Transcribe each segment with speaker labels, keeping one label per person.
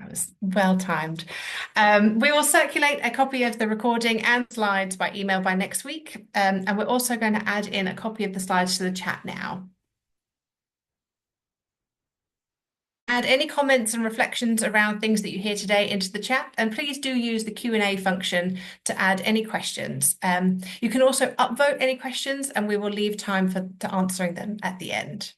Speaker 1: was well timed. We will circulate a copy of the recording and slides by email by next week. And we're also going to add in a copy of the slides to the chat now. Add any comments and reflections around things that you hear today into the chat, and please do use the Q&A function to add any questions. You can also upvote any questions, and we will leave time to answering them at the end.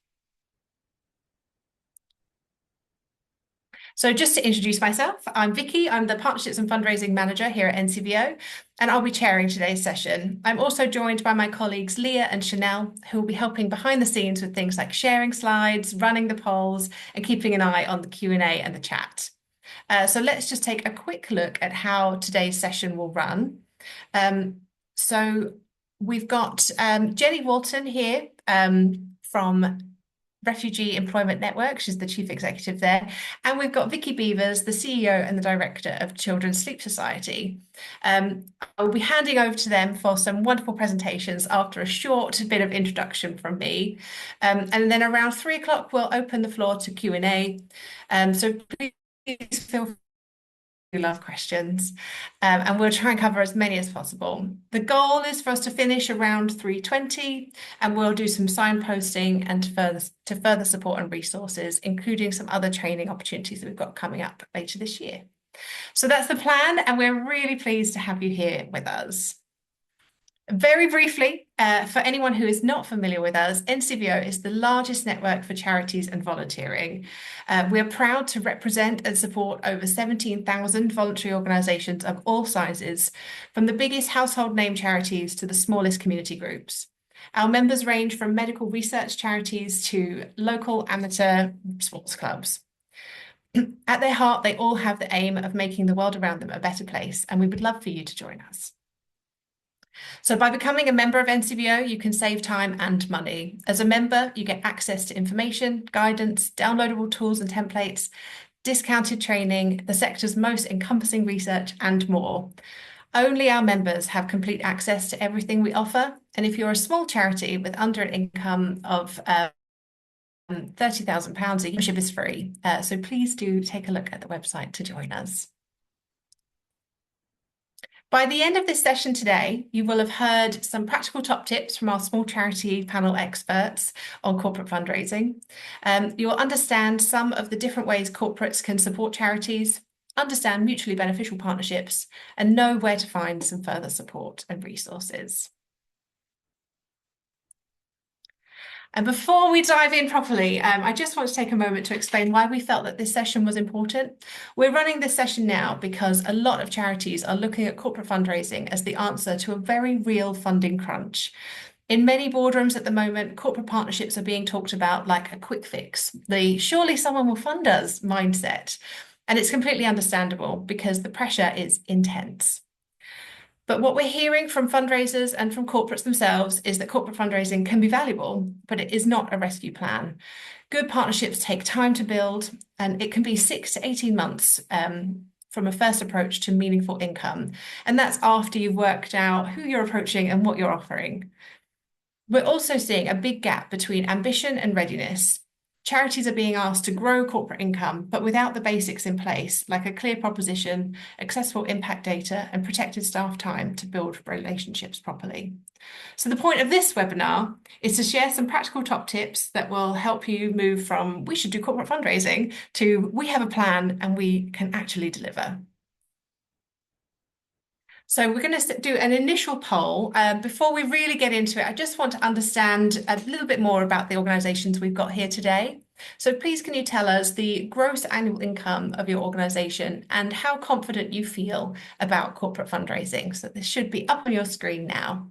Speaker 1: So just to introduce myself, I'm Vicky. I'm the Partnerships and Fundraising Manager here at NCVO, and I'll be chairing today's session. I'm also joined by my colleagues Leah and Chanel, who will be helping behind the scenes with things like sharing slides, running the polls, and keeping an eye on the Q&A and the chat. So let's just take a quick look at how today's session will run. So we've got Jenny Walton here from Refugee Employment Network. She's the chief executive there. And we've got Vicky Beavers, the CEO and the director of Children's Sleep Society. I'll be handing over to them for some wonderful presentations after a short bit of introduction from me. And then around 3 o'clock, we'll open the floor to Q&A. So please feel free. We love questions, and we'll try and cover as many as possible. The goal is for us to finish around 3:20, and we'll do some signposting and further support and resources, including some other training opportunities that we've got coming up later this year. So that's the plan, and we're really pleased to have you here with us. Very briefly, for anyone who is not familiar with us, NCVO is the largest network for charities and volunteering. We are proud to represent and support over 17,000 voluntary organisations of all sizes, from the biggest household name charities to the smallest community groups. Our members range from medical research charities to local amateur sports clubs. At their heart, they all have the aim of making the world around them a better place, and we would love for you to join us. So by becoming a member of NCVO, you can save time and money. As a member, you get access to information, guidance, downloadable tools and templates, discounted training, the sector's most encompassing research, and more. Only our members have complete access to everything we offer. And if you're a small charity with under an income of £30,000, a membership is free. So please do take a look at the website to join us. By the end of this session today, you will have heard some practical top tips from our small charity panel experts on corporate fundraising. You'll understand some of the different ways corporates can support charities, understand mutually beneficial partnerships, and know where to find some further support and resources. And before we dive in properly, I just want to take a moment to explain why we felt that this session was important. We're running this session now because a lot of charities are looking at corporate fundraising as the answer to a very real funding crunch. In many boardrooms at the moment, corporate partnerships are being talked about like a quick fix, the surely someone will fund us mindset. And it's completely understandable because the pressure is intense. But what we're hearing from fundraisers and from corporates themselves is that corporate fundraising can be valuable, but it is not a rescue plan. Good partnerships take time to build, and it can be 6 to 18 months from a first approach to meaningful income. And that's after you've worked out who you're approaching and what you're offering. We're also seeing a big gap between ambition and readiness. Charities are being asked to grow corporate income, but without the basics in place, like a clear proposition, accessible impact data, and protected staff time to build relationships properly. So the point of this webinar is to share some practical top tips that will help you move from we should do corporate fundraising to we have a plan and we can actually deliver. So we're going to do an initial poll. Before we really get into it, I just want to understand a little bit more about the organisations we've got here today. So please can you tell us the gross annual income of your organisation and how confident you feel about corporate fundraising? So this should be up on your screen now.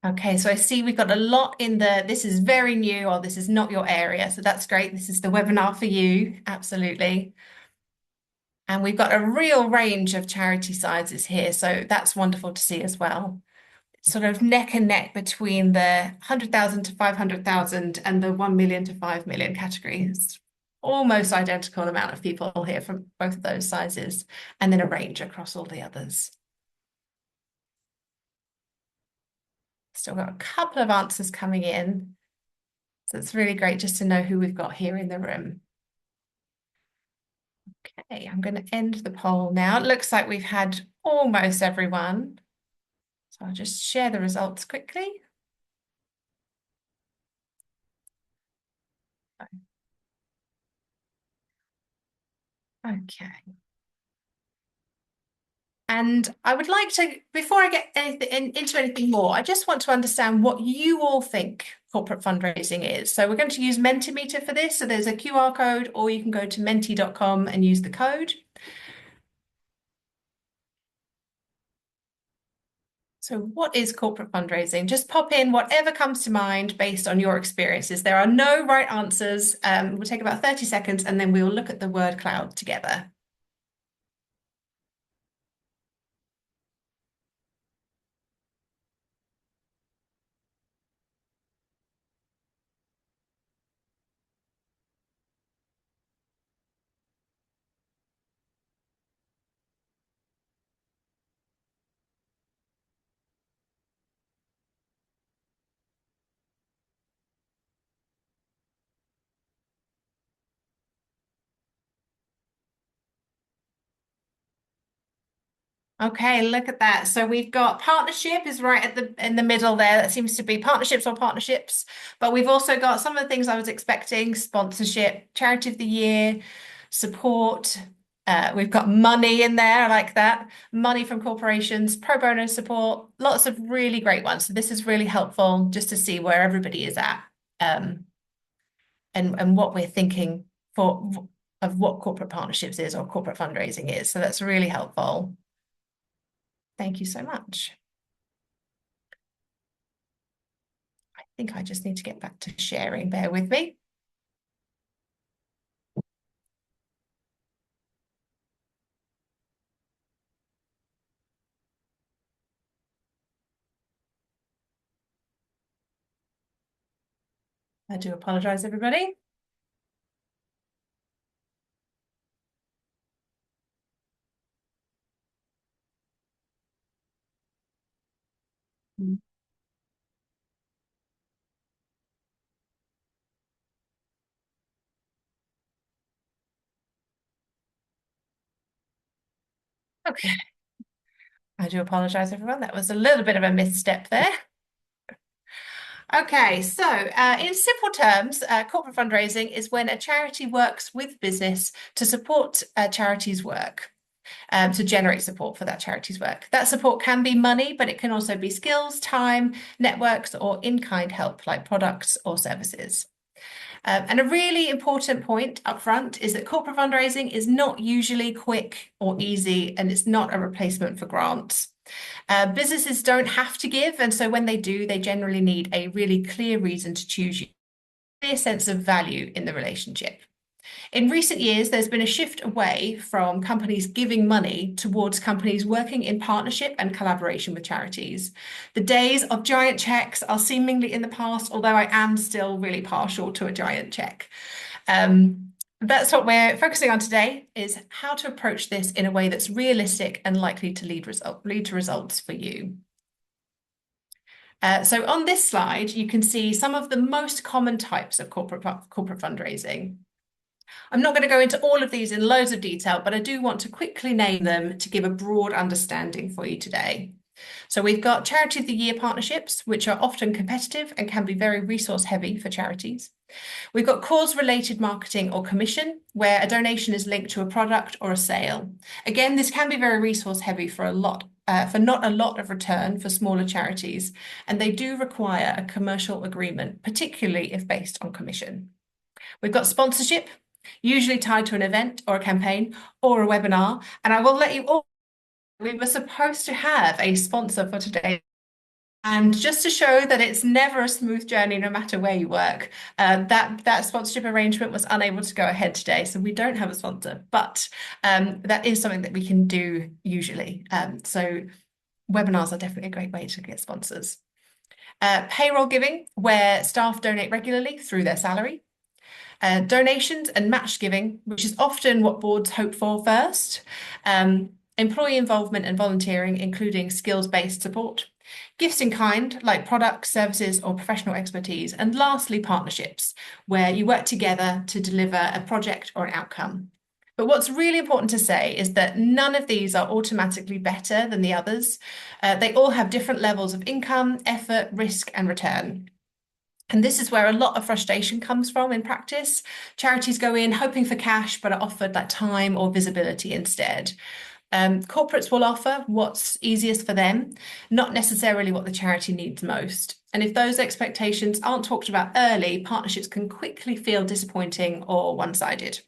Speaker 1: Okay, so I see we've got a lot in this is very new or this is not your area. So that's great. This is the webinar for you. Absolutely. And we've got a real range of charity sizes here. So that's wonderful to see as well. It's sort of neck and neck between the 100,000 to 500,000 and the 1 million to 5 million categories. Almost identical amount of people here from both of those sizes, and then a range across all the others. Still got a couple of answers coming in. So it's really great just to know who we've got here in the room. Okay, I'm going to end the poll now. It looks like we've had almost everyone. So I'll just share the results quickly. Okay. And I would like to, before I get into anything more, I just want to understand what you all think corporate fundraising is. So we're going to use Mentimeter for this. So there's a QR code, or you can go to menti.com and use the code. So what is corporate fundraising? Just pop in whatever comes to mind based on your experiences. There are no right answers. We'll take about 30 seconds and then we'll look at the word cloud together. Okay, look at that. So we've got partnership is right at the in the middle there. That seems to be partnerships or partnerships. But we've also got some of the things I was expecting: sponsorship, charity of the year, support. We've got money in there. I like that. Money from corporations, pro bono support, lots of really great ones. So this is really helpful just to see where everybody is at, um, and what we're thinking for of what corporate partnerships is or corporate fundraising is. So that's really helpful. Thank you so much. I think I just need to get back to sharing. Bear with me. I do apologize, everybody. Okay. I do apologize, everyone. That was a little bit of a misstep there. Okay, so in simple terms, corporate fundraising is when a charity works with business to support a charity's work, to generate support for that charity's work. That support can be money, but it can also be skills, time, networks, or in-kind help like products or services. And a really important point up front is that corporate fundraising is not usually quick or easy, and it's not a replacement for grants. Businesses don't have to give, and so when they do, they generally need a really clear reason to choose you, a clear sense of value in the relationship. In recent years, there's been a shift away from companies giving money towards companies working in partnership and collaboration with charities. The days of giant checks are seemingly in the past, although I am still really partial to a giant check. That's what we're focusing on today, is how to approach this in a way that's realistic and likely to lead to results for you. So on this slide, you can see some of the most common types of corporate fundraising. I'm not going to go into all of these in loads of detail, but I do want to quickly name them to give a broad understanding for you today. So we've got Charity of the Year partnerships, which are often competitive and can be very resource heavy for charities. We've got cause-related marketing or commission, where a donation is linked to a product or a sale. Again, this can be very resource heavy for not a lot of return for smaller charities, and they do require a commercial agreement, particularly if based on commission. We've got sponsorship, usually tied to an event or a campaign or a webinar. And I will let you all, we were supposed to have a sponsor for today. And just to show that it's never a smooth journey, no matter where you work, that sponsorship arrangement was unable to go ahead today. So we don't have a sponsor, but that is something that we can do usually. So webinars are definitely a great way to get sponsors. Payroll giving, where staff donate regularly through their salary. Donations and match giving, which is often what boards hope for first. employee involvement and volunteering, including skills-based support, gifts in kind, like products, services, or professional expertise, and lastly, partnerships, where you work together to deliver a project or an outcome. But what's really important to say is that none of these are automatically better than the others. They all have different levels of income, effort, risk, and return. And this is where a lot of frustration comes from in practice. Charities go in hoping for cash, but are offered that time or visibility instead. Corporates will offer what's easiest for them, not necessarily what the charity needs most. And if those expectations aren't talked about early, partnerships can quickly feel disappointing or one-sided.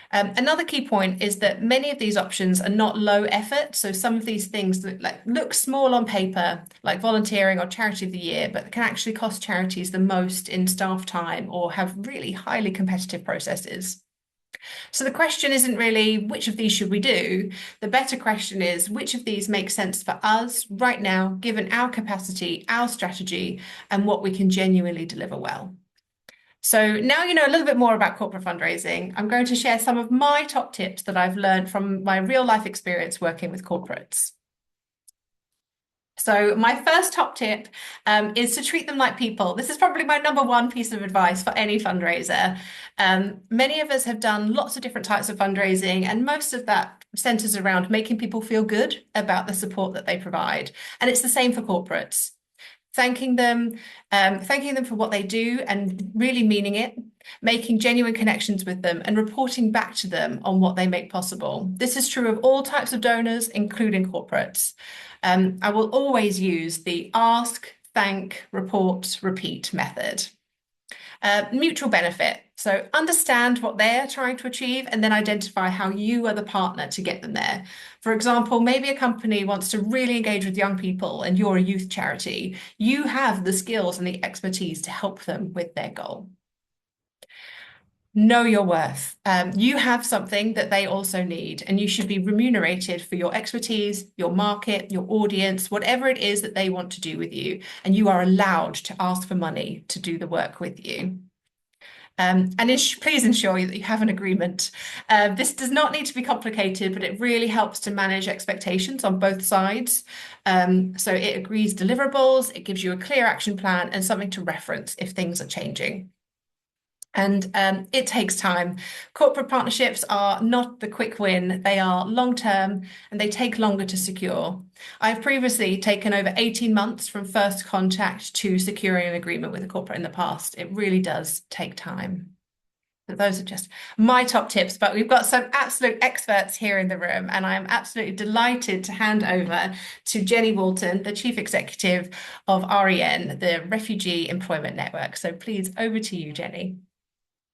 Speaker 1: Another key point is that many of these options are not low effort. So some of these things that look small on paper, like volunteering or charity of the year, but can actually cost charities the most in staff time or have really highly competitive processes. So the question isn't really which of these should we do? The better question is which of these make sense for us right now, given our capacity, our strategy, and what we can genuinely deliver well. So now you know a little bit more about corporate fundraising. I'm going to share some of my top tips that I've learned from my real life experience working with corporates. So my first top tip is to treat them like people. This is probably my number one piece of advice for any fundraiser. Many of us have done lots of different types of fundraising, and most of that centers around making people feel good about the support that they provide. And it's the same for corporates. Thanking them for what they do and really meaning it, making genuine connections with them and reporting back to them on what they make possible. This is true of all types of donors, including corporates. I will always use the ask, thank, report, repeat method. Mutual benefit. So understand what they're trying to achieve and then identify how you are the partner to get them there. For example, maybe a company wants to really engage with young people and you're a youth charity. You have the skills and the expertise to help them with their goal. Know your worth. You have something that they also need, and you should be remunerated for your expertise, your market, your audience, whatever it is that they want to do with you. And you are allowed to ask for money to do the work with you. And please ensure that you have an agreement. This does not need to be complicated, but it really helps to manage expectations on both sides. So it agrees deliverables, it gives you a clear action plan and something to reference if things are changing. And it takes time. Corporate partnerships are not the quick win. They are long-term and they take longer to secure. I've previously taken over 18 months from first contact to securing an agreement with a corporate in the past. It really does take time. But those are just my top tips, but we've got some absolute experts here in the room, and I'm absolutely delighted to hand over to Jenny Walton, the Chief Executive of REN, the Refugee Employment Network. So please, over to you, Jenny.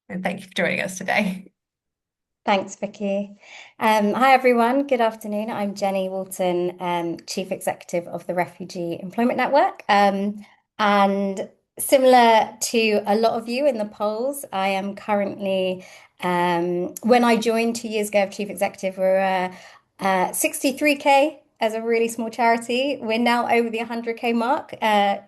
Speaker 1: And thank you for joining us today.
Speaker 2: Thanks, Vicky. Hi, everyone. Good afternoon. I'm Jenny Walton, Chief Executive of the Refugee Employment Network. And similar to a lot of you in the polls, I am currently, when I joined 2 years ago of Chief Executive, we were 63K as a really small charity. We're now over the 100K mark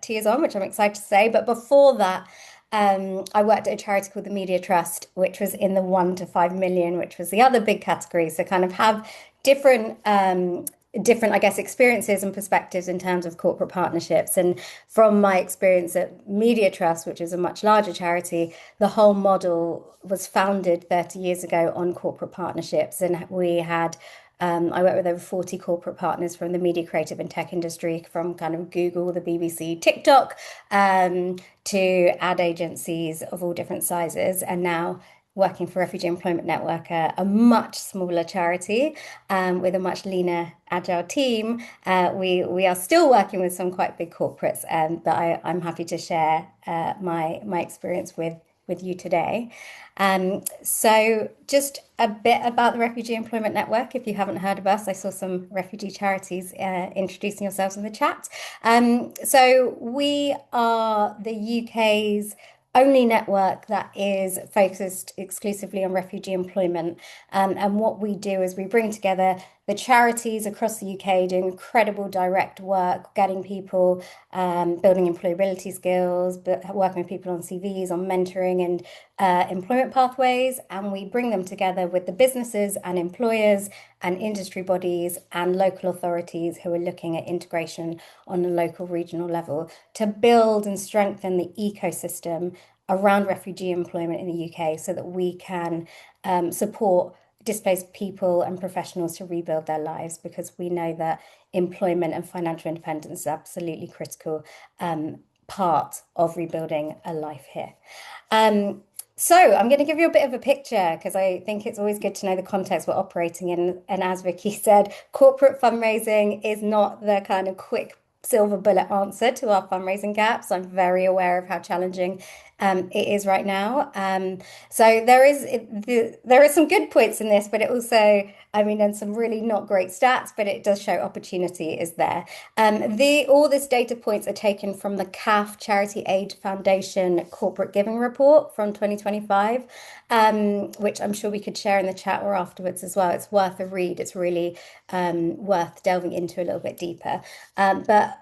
Speaker 2: 2 years on, which I'm excited to say. But before that, I worked at a charity called the Media Trust, which was in the 1 to 5 million, which was the other big category. So kind of have different, I guess, experiences and perspectives in terms of corporate partnerships. And from my experience at Media Trust, which is a much larger charity, the whole model was founded 30 years ago on corporate partnerships. And we had I work with over 40 corporate partners from the media, creative, and tech industry, from kind of Google, the BBC, TikTok, to ad agencies of all different sizes. And now working for Refugee Employment Network, a much smaller charity with a much leaner, agile team. We are still working with some quite big corporates, but I'm happy to share my experience with you today. So just a bit about the Refugee Employment Network. If you haven't heard of us, I saw some refugee charities introducing yourselves in the chat. So we are the UK's only network that is focused exclusively on refugee employment. And what we do is we bring together the charities across the UK doing incredible direct work, getting people building employability skills, but working with people on CVs, on mentoring and employment pathways. And we bring them together with the businesses and employers and industry bodies and local authorities who are looking at integration on a local, regional level to build and strengthen the ecosystem around refugee employment in the UK so that we can support displaced people and professionals to rebuild their lives, because we know that employment and financial independence is absolutely critical part of rebuilding a life here. So I'm going to give you a bit of a picture because I think it's always good to know the context we're operating in. And as Vicky said, corporate fundraising is not the kind of quick silver bullet answer to our fundraising gaps. I'm very aware of how challenging it is right now. So there is some good points in this, but it also, I mean, and some really not great stats, but it does show opportunity is there. All this data points are taken from the CAF Charity Aid Foundation Corporate Giving Report from 2025, which I'm sure we could share in the chat or afterwards as well. It's worth a read. It's really worth delving into a little bit deeper. But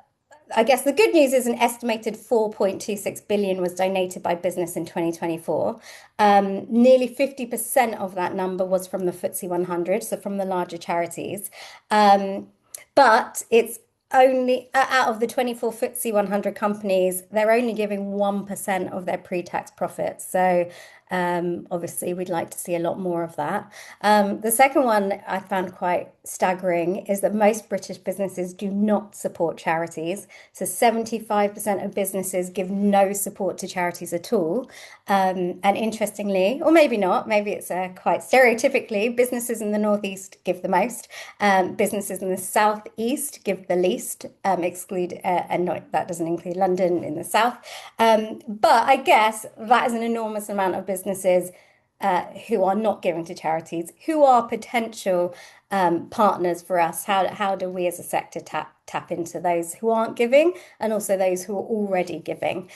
Speaker 2: I guess the good news is an estimated 4.26 billion was donated by business in 2024. Nearly 50% of that number was from the FTSE 100, so from the larger charities. But it's only out of the 24 FTSE 100 companies, they're only giving 1% of their pre-tax profits. So obviously, we'd like to see a lot more of that. The second one I found quite staggering is that most British businesses do not support charities. So 75% of businesses give no support to charities at all. And interestingly, or maybe not, maybe it's quite stereotypically, businesses in the Northeast give the most. Businesses in the Southeast give the least, and not, that doesn't include London in the South. But I guess that is an enormous amount of businesses who are not giving to charities, who are potential partners for us. How do we as a sector tap into those who aren't giving and also those who are already giving?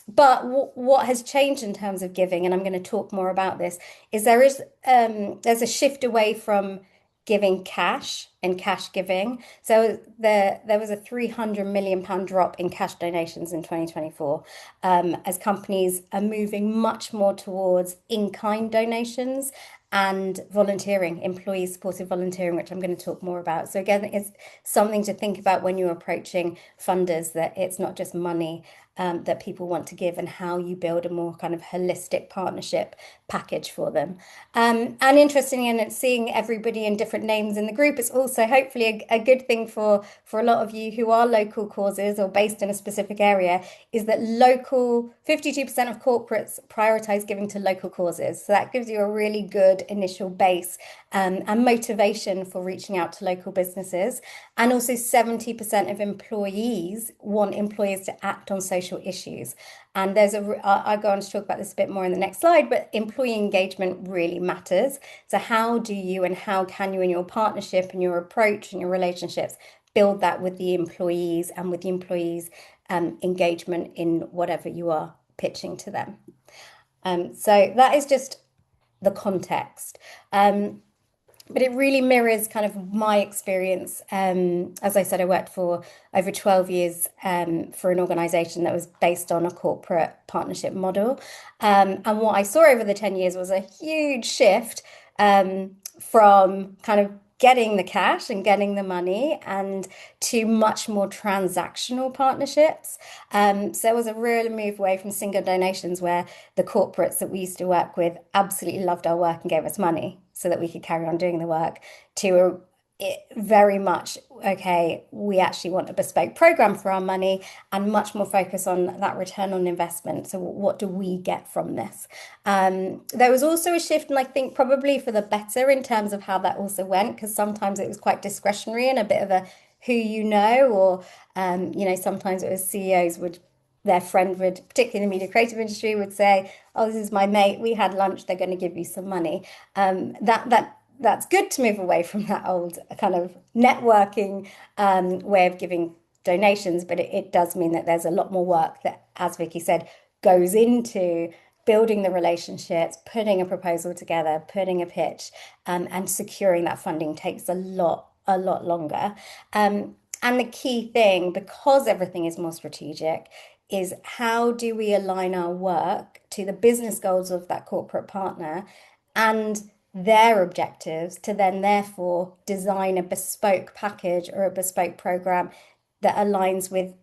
Speaker 2: But what has changed in terms of giving, and I'm going to talk more about this, is there's a shift away from giving cash and cash giving. So there was a £300 million drop in cash donations in 2024 as companies are moving much more towards in-kind donations and volunteering, employee supported volunteering, which I'm going to talk more about. So again, it's something to think about when you're approaching funders, that it's not just money that people want to give, and how you build a more kind of holistic partnership package for them. And interestingly, and it's seeing everybody in different names in the group, it's also hopefully a good thing for a lot of you who are local causes or based in a specific area, is that 52% of corporates prioritize giving to local causes. So that gives you a really good initial base and motivation for reaching out to local businesses. And also 70% of employees want employers to act on social issues. And I'll go on to talk about this a bit more in the next slide, but employee engagement really matters. So how do you and how can you in your partnership and your approach and your relationships build that with the employees and with the employees' engagement in whatever you are pitching to them? So that is just the context. But it really mirrors kind of my experience. As I said, I worked for over 12 years for an organisation that was based on a corporate partnership model. And what I saw over the 10 years was a huge shift from kind of getting the cash and getting the money and to much more transactional partnerships. So there was a real move away from single donations, where the corporates that we used to work with absolutely loved our work and gave us money so that we could carry on doing the work, to very much, okay, we actually want a bespoke program for our money and much more focus on that return on investment. So what do we get from this? There was also a shift, and I think probably for the better in terms of how that also went, because sometimes it was quite discretionary and a bit of a who you know, or sometimes it was CEOs their friend would, particularly in the media creative industry, would say, "Oh, this is my mate. We had lunch. They're going to give you some money." That's good to move away from that old kind of networking way of giving donations, but it does mean that there's a lot more work that, as Vicky said, goes into building the relationships, putting a proposal together, putting a pitch, and securing that funding takes a lot longer. And the key thing, because everything is more strategic, is how do we align our work to the business goals of that corporate partner and their objectives to then therefore design a bespoke package or a bespoke program that aligns with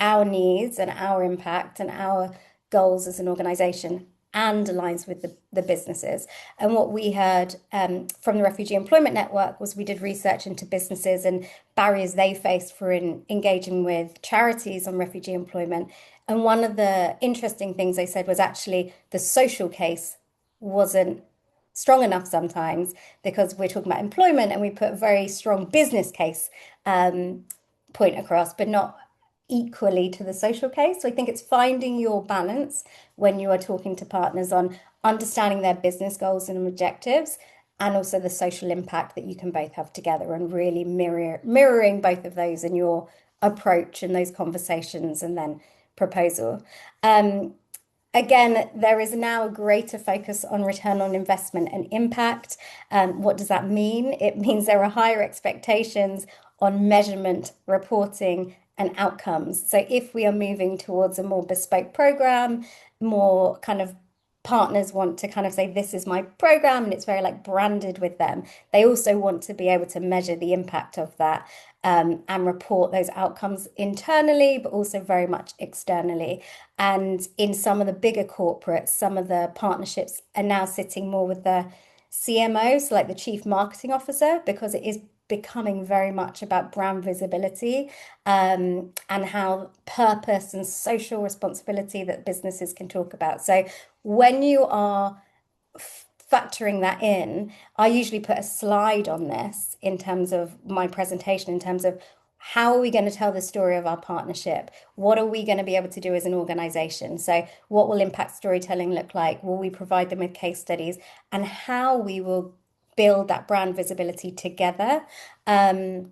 Speaker 2: our needs and our impact and our goals as an organization and aligns with the businesses. And what we heard from the Refugee Employment Network was we did research into businesses and barriers they faced for engaging with charities on refugee employment. And one of the interesting things they said was actually the social case wasn't strong enough sometimes because we're talking about employment and we put a very strong business case point across, but not equally to the social case. So I think it's finding your balance when you are talking to partners on understanding their business goals and objectives and also the social impact that you can both have together and really mirroring both of those in your approach and those conversations and then proposal. Again, there is now a greater focus on return on investment and impact. What does that mean? It means there are higher expectations on measurement, reporting, and outcomes. So if we are moving towards a more bespoke program, more kind of partners want to kind of say, this is my program, and it's very like branded with them. They also want to be able to measure the impact of that and report those outcomes internally, but also very much externally. And in some of the bigger corporates, some of the partnerships are now sitting more with the CMO, so like the chief marketing officer, because it is becoming very much about brand visibility and how purpose and social responsibility that businesses can talk about. So when you are factoring that in, I usually put a slide on this in terms of my presentation, in terms of how are we going to tell the story of our partnership? What are we going to be able to do as an organization? So, what will impact storytelling look like? Will we provide them with case studies and how we will build that brand visibility together? And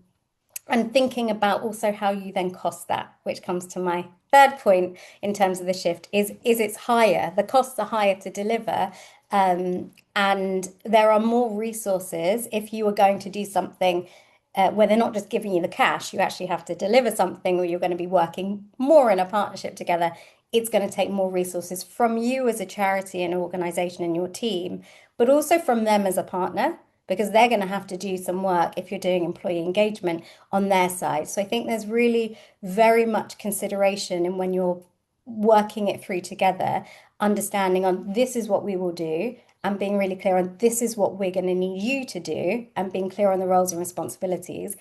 Speaker 2: thinking about also how you then cost that, which comes to my third point in terms of the shift, is it's higher. The costs are higher to deliver. And there are more resources if you are going to do something where they're not just giving you the cash, you actually have to deliver something or you're going to be working more in a partnership together. It's going to take more resources from you as a charity and organization and your team, but also from them as a partner, because they're going to have to do some work if you're doing employee engagement on their side. So I think there's really very much consideration in when you're working it through together, understanding on this is what we will do and being really clear on this is what we're going to need you to do and being clear on the roles and responsibilities.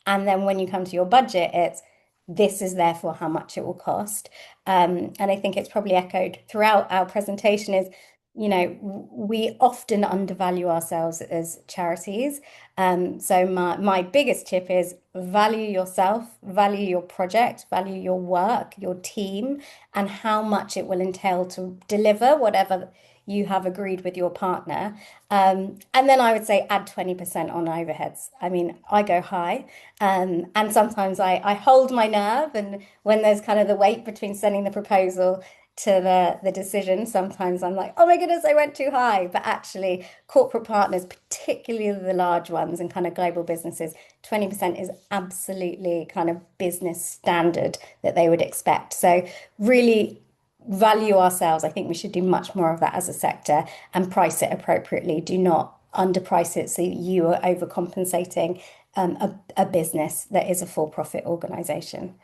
Speaker 2: And then when you come to your budget, it's this is therefore how much it will cost. And I think it's probably echoed throughout our presentation is, you know, we often undervalue ourselves as charities. So my biggest tip is value yourself, value your project, value your work, your team, and how much it will entail to deliver whatever you have agreed with your partner. And then I would say add 20% on overheads. I mean, I go high, and sometimes I hold my nerve. And when there's kind of the wait between sending the proposal to the decision, sometimes I'm like, oh my goodness, I went too high. But actually, corporate partners, particularly the large ones and kind of global businesses, 20% is absolutely kind of business standard that they would expect. So really value ourselves. I think we should do much more of that as a sector and price it appropriately. Do not underprice it so you are overcompensating a business that is a for-profit organization.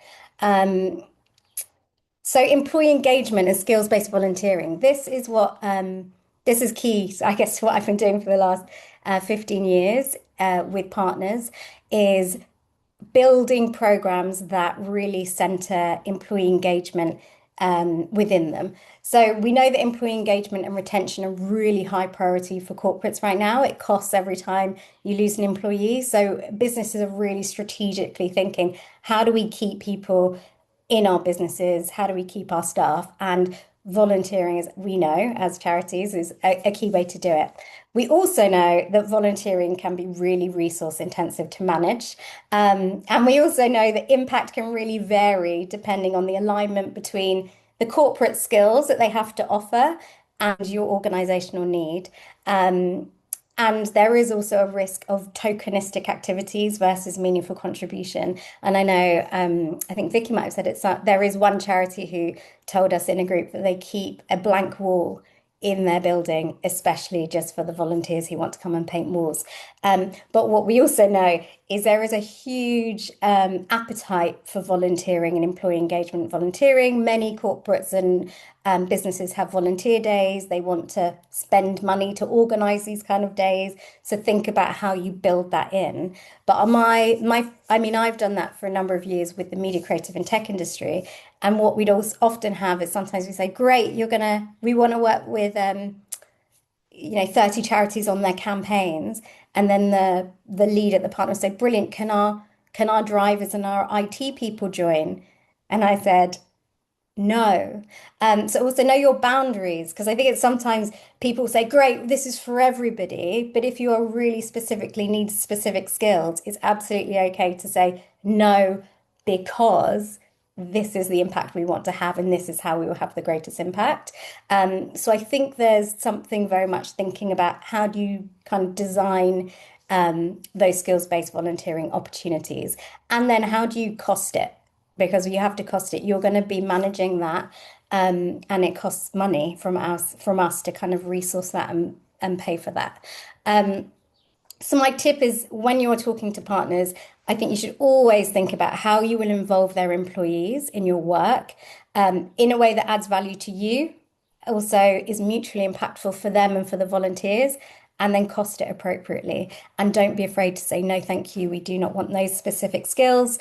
Speaker 2: So employee engagement and skills-based volunteering. This is key, I guess, to what I've been doing for the last 15 years with partners is building programs that really center employee engagement within them. So we know that employee engagement and retention are really high priority for corporates right now. It costs every time you lose an employee. So businesses are really strategically thinking, how do we keep people in our businesses? How do we keep our staff? And volunteering, as we know, as charities, is a key way to do it. We also know that volunteering can be really resource intensive to manage. And we also know that impact can really vary depending on the alignment between the corporate skills that they have to offer and your organizational need. Um, and there is also a risk of tokenistic activities versus meaningful contribution. And I know, I think Vicky might have said it. There is one charity who told us in a group that they keep a blank wall in their building, especially just for the volunteers who want to come and paint walls. But what we also know is there is a huge appetite for volunteering and employee engagement volunteering. Many corporates and businesses have volunteer days. They want to spend money to organize these kind of days. So think about how you build that in. But I mean, I've done that for a number of years with the media, creative, and tech industry. And what we'd also often have is sometimes we say, "Great, we want to work with 30 charities on their campaigns," and then the lead at the partner say, "Brilliant, can our drivers and our IT people join?" And I said, "No." So also know your boundaries, because I think it's sometimes people say, "Great, this is for everybody," but if you are really specifically need specific skills, it's absolutely okay to say no, because this is the impact we want to have, and this is how we will have the greatest impact. So I think there's something very much thinking about how do you kind of design those skills-based volunteering opportunities, and then how do you cost it? Because you have to cost it. You're going to be managing that, and it costs money from us to kind of resource that and pay for that. So my tip is when you're talking to partners, I think you should always think about how you will involve their employees in your work, in a way that adds value to you, also is mutually impactful for them and for the volunteers, and then cost it appropriately. And don't be afraid to say, no, thank you. We do not want those specific skills.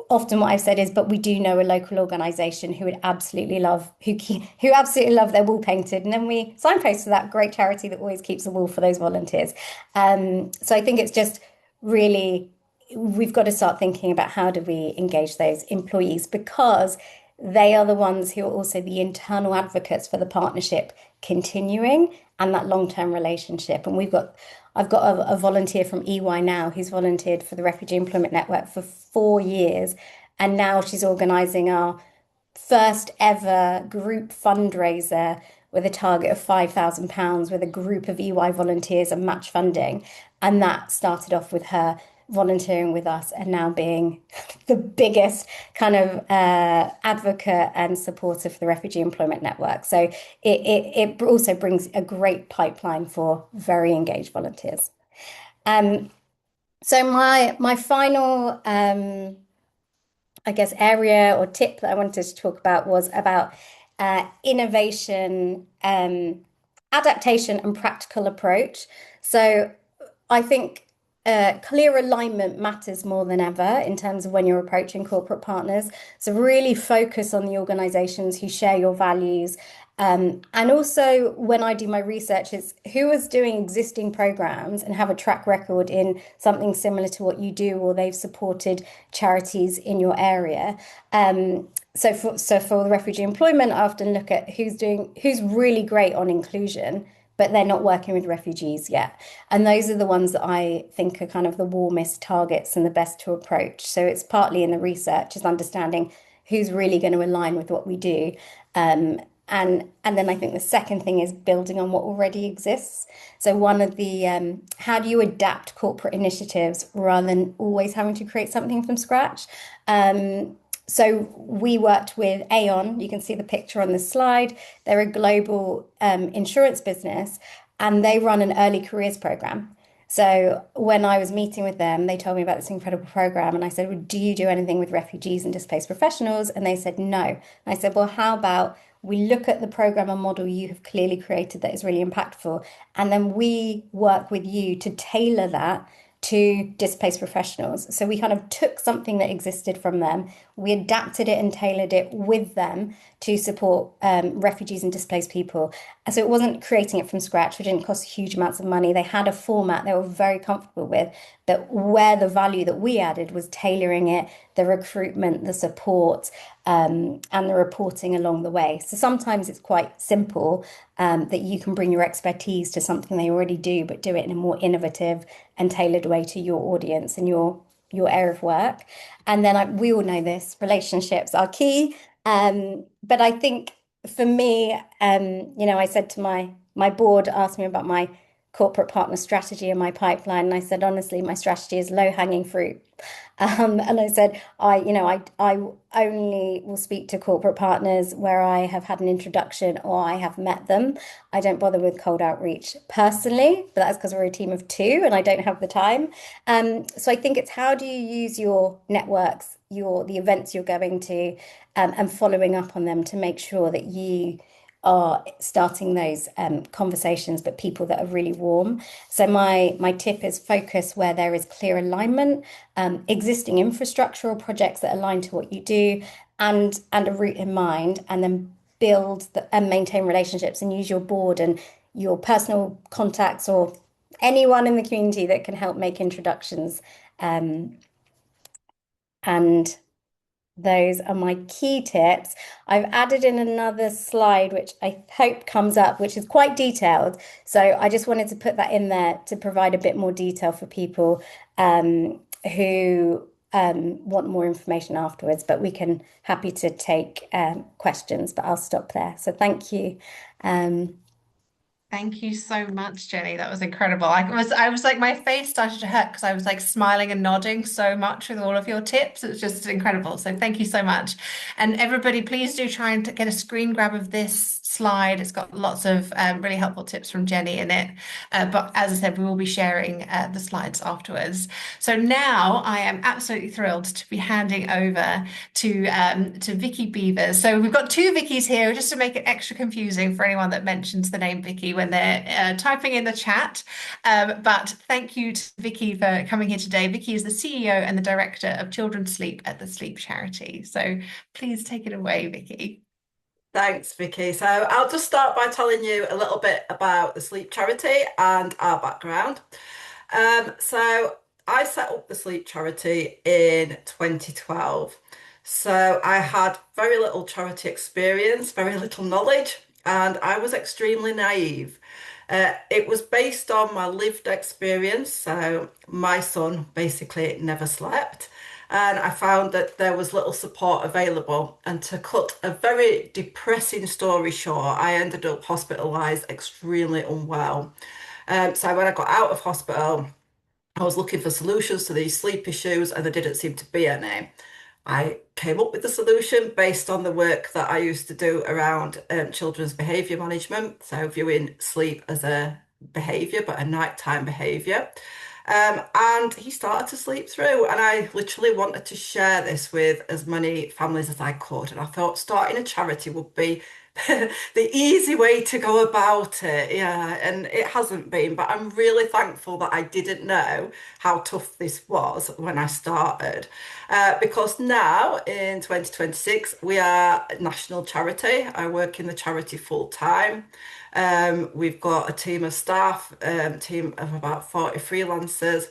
Speaker 2: Often what I've said is, but we do know a local organisation who would absolutely love who absolutely love their wall painted, and then we signpost to that great charity that always keeps a wall for those volunteers. So I think it's just really we've got to start thinking about how do we engage those employees, because they are the ones who are also the internal advocates for the partnership continuing and that long-term relationship. And I've got a volunteer from EY now who's volunteered for the Refugee Employment Network for 4 years. And now she's organising our first ever group fundraiser with a target of £5,000 with a group of EY volunteers and match funding. And that started off with her volunteering with us and now being the biggest kind of advocate and supporter for the Refugee Employment Network. So it also brings a great pipeline for very engaged volunteers. Um, so my final I guess, area or tip that I wanted to talk about was about innovation, adaptation, and practical approach. So I think clear alignment matters more than ever in terms of when you're approaching corporate partners. So really focus on the organizations who share your values. And also, when I do my research, is who is doing existing programs and have a track record in something similar to what you do, or they've supported charities in your area. So for the refugee employment, I often look at who's really great on inclusion, but they're not working with refugees yet. And those are the ones that I think are kind of the warmest targets and the best to approach. So it's partly in the research is understanding who's really going to align with what we do. And then I think the second thing is building on what already exists. So one of the how do you adapt corporate initiatives rather than always having to create something from scratch? So we worked with Aon. You can see the picture on the slide. They're a global insurance business, and they run an early careers program. So when I was meeting with them, they told me about this incredible program, and I said, "Well, do you do anything with refugees and displaced professionals?" And they said no. And I said, "Well, how about we look at the program and model you have clearly created that is really impactful, and then we work with you to tailor that to displaced professionals." So we kind of took something that existed from them, we adapted it and tailored it with them to support refugees and displaced people. And so it wasn't creating it from scratch. It didn't cost huge amounts of money. They had a format they were very comfortable with, but where the value that we added was tailoring it, the recruitment, the support, and the reporting along the way. So sometimes it's quite simple, that you can bring your expertise to something they already do, but do it in a more innovative and tailored way to your audience and your area of work. And then we all know this, relationships are key. But I think for me, I said to my board asked me about my corporate partner strategy and my pipeline, and I said honestly, my strategy is low hanging fruit. And I said, I only will speak to corporate partners where I have had an introduction or I have met them. I don't bother with cold outreach personally, but that's because we're a team of two and I don't have the time. So I think it's how do you use your networks, the events you're going to, and following up on them to make sure that you are starting those conversations, but people that are really warm. So my tip is focus where there is clear alignment, existing infrastructure or projects that align to what you do, and a route in mind, and then and maintain relationships and use your board and your personal contacts or anyone in the community that can help make introductions. And those are my key tips. I've added in another slide, which I hope comes up, which is quite detailed. So I just wanted to put that in there to provide a bit more detail for people who want more information afterwards. But we can happy to take questions, but I'll stop there. So thank you. Um,
Speaker 1: Thank you so much, Jenny. That was incredible. I was like, my face started to hurt because I was like smiling and nodding so much with all of your tips. It was just incredible. So thank you so much. And everybody, please do try and get a screen grab of this slide. It's got lots of really helpful tips from Jenny in it. But as I said, we will be sharing the slides afterwards. So now I am absolutely thrilled to be handing over to Vicky Beavers. So we've got two Vickies here, just to make it extra confusing for anyone that mentions the name Vicky when they're typing in the chat. But thank you to Vicky for coming here today. Vicky is the CEO and the Director of Children's Sleep at the Sleep Charity. So please take it away, Vicky.
Speaker 3: Thanks, Vicky. So I'll just start by telling you a little bit about the Sleep Charity and our background. So I set up the Sleep Charity in 2012. So I had very little charity experience, very little knowledge, and I was extremely naive. It was based on my lived experience. So my son basically never slept. And I found that there was little support available. And to cut a very depressing story short, I ended up hospitalized, extremely unwell. So when I got out of hospital, I was looking for solutions to these sleep issues, and there didn't seem to be any. I came up with the solution based on the work that I used to do around children's behaviour management, so viewing sleep as a behaviour, but a nighttime behaviour. And he started to sleep through, and I literally wanted to share this with as many families as I could. And I thought starting a charity would be the easy way to go about it. Yeah, and it hasn't been, but I'm really thankful that I didn't know how tough this was when I started. Because now in 2026, we are a national charity. I work in the charity full time. We've got a team of staff, team of about 40 freelancers.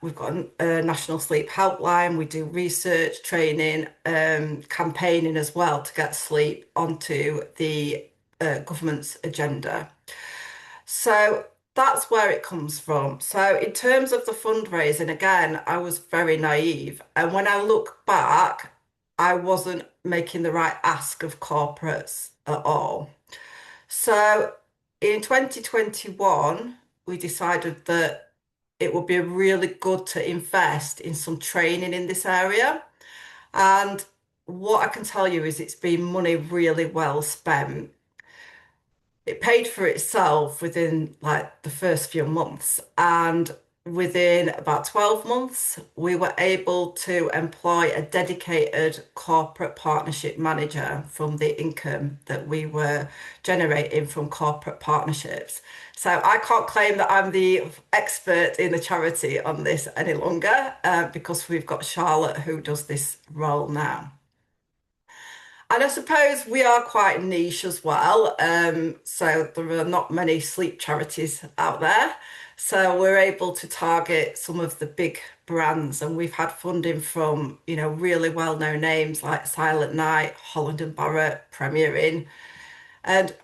Speaker 3: We've got a national sleep helpline. We do research, training, campaigning as well to get sleep onto the government's agenda. So that's where it comes from. So in terms of the fundraising, again, I was very naive. And when I look back, I wasn't making the right ask of corporates at all. So in 2021, we decided that it would be really good to invest in some training in this area. And what I can tell you is it's been money really well spent. It paid for itself within like the first few months. And within about 12 months, we were able to employ a dedicated corporate partnership manager from the income that we were generating from corporate partnerships. So I can't claim that I'm the expert in the charity on this any longer, because we've got Charlotte who does this role now. And I suppose we are quite niche as well. So there are not many sleep charities out there. So we're able to target some of the big brands, and we've had funding from, really well-known names like Silent Night, Holland and Barrett, Premier Inn. And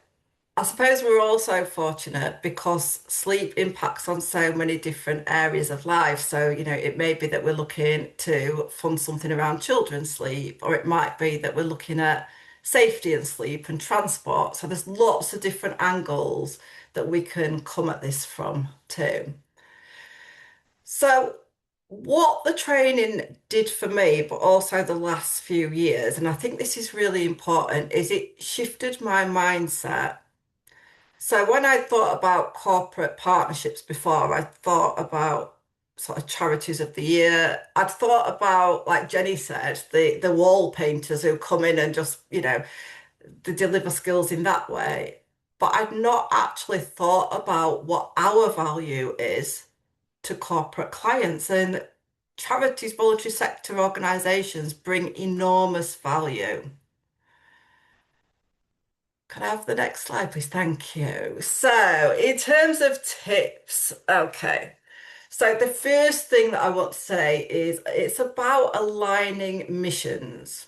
Speaker 3: I suppose we're also fortunate because sleep impacts on so many different areas of life. So, it may be that we're looking to fund something around children's sleep, or it might be that we're looking at safety and sleep and transport. So there's lots of different angles that we can come at this from too. So what the training did for me, but also the last few years, and I think this is really important, is it shifted my mindset. So when I thought about corporate partnerships before, I thought about sort of charities of the year. I'd thought about, like Jenny said, the wall painters who come in and just, they deliver skills in that way. But I'd not actually thought about what our value is to corporate clients. And charities, voluntary sector organisations bring enormous value. Could I have the next slide, please? Thank you. So, in terms of tips, okay. So, the first thing that I want to say is it's about aligning missions.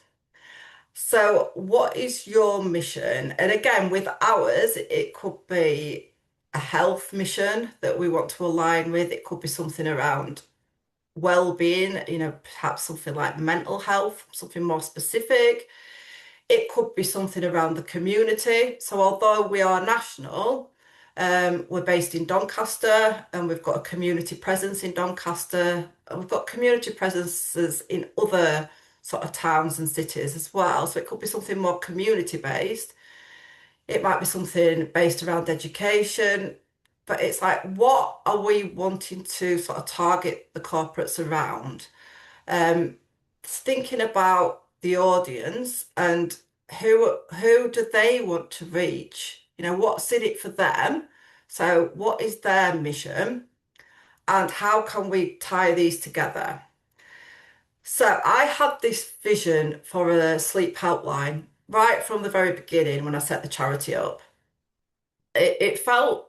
Speaker 3: So, what is your mission? And again, with ours, it could be a health mission that we want to align with. It could be something around well-being, perhaps something like mental health, something more specific. It could be something around the community. So although we are national, we're based in Doncaster and we've got a community presence in Doncaster. And we've got community presences in other sort of towns and cities as well. So it could be something more community based. It might be something based around education. But it's like, what are we wanting to sort of target the corporates around? Um, Thinking about the audience and who do they want to reach? What's in it for them? So what is their mission? And how can we tie these together? So I had this vision for a sleep helpline right from the very beginning when I set the charity up. It felt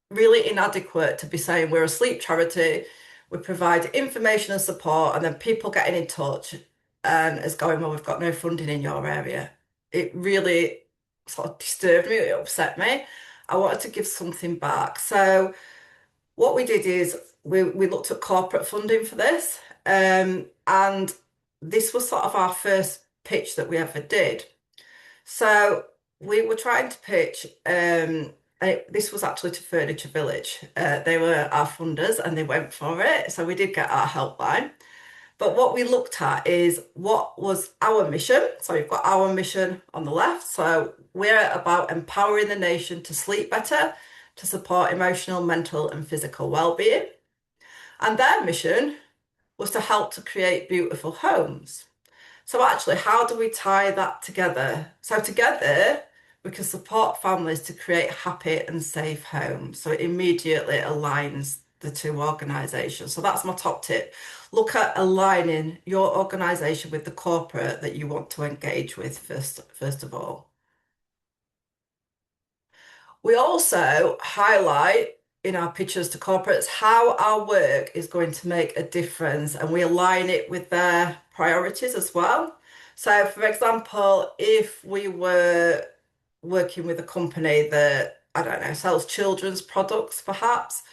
Speaker 3: really inadequate to be saying we're a sleep charity, we provide information and support, and then people getting in touch and is going, well, we've got no funding in your area. It really sort of disturbed me, it upset me. I wanted to give something back. So what we did is we looked at corporate funding for this, and this was sort of our first pitch that we ever did. So we were trying to pitch, this was actually to Furniture Village. They were our funders and they went for it. So we did get our helpline. But what we looked at is what was our mission. So we've got our mission on the left. So we're about empowering the nation to sleep better, to support emotional, mental, and physical well-being. And their mission was to help to create beautiful homes. So actually, how do we tie that together? So together, we can support families to create happy and safe homes. So it immediately aligns the two organisations. So that's my top tip. Look at aligning your organisation with the corporate that you want to engage with first of all. We also highlight in our pitches to corporates how our work is going to make a difference and we align it with their priorities as well. So, for example, if we were working with a company that, I don't know, sells children's products, perhaps,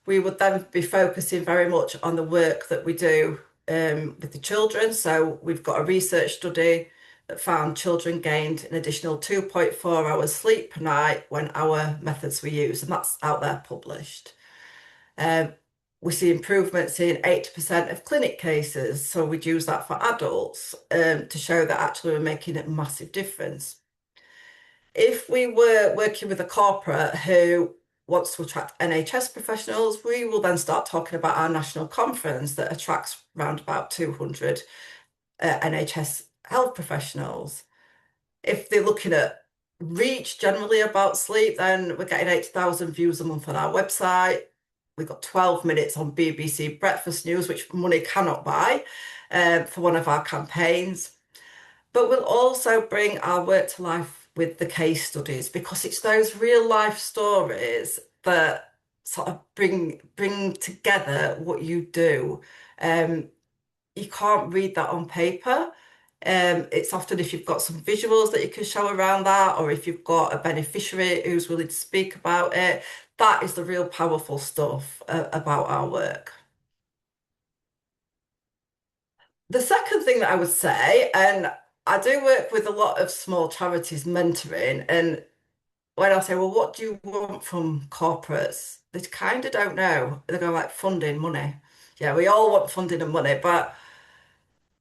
Speaker 3: we would then be focusing very much on the work that we do with the children. So, we've got a research study that found children gained an additional 2.4 hours sleep per night when our methods were used, and that's out there published. Um, we see improvements in 80% of clinic cases, so we'd use that for adults to show that actually we're making a massive difference. If we were working with a corporate who wants to attract NHS professionals, we will then start talking about our national conference that attracts around about 200 NHS health professionals. If they're looking at reach generally about sleep, then we're getting 80,000 views a month on our website. We've got 12 minutes on BBC Breakfast News, which money cannot buy, for one of our campaigns. But we'll also bring our work to life with the case studies because it's those real life stories that sort of bring together what you do. You can't read that on paper. It's often if you've got some visuals that you can show around that, or if you've got a beneficiary who's willing to speak about it, that is the real powerful stuff about our work. The second thing that I would say, and I do work with a lot of small charities mentoring, and when I say, well, what do you want from corporates? They kind of don't know. They go like funding, money. Yeah, we all want funding and money, but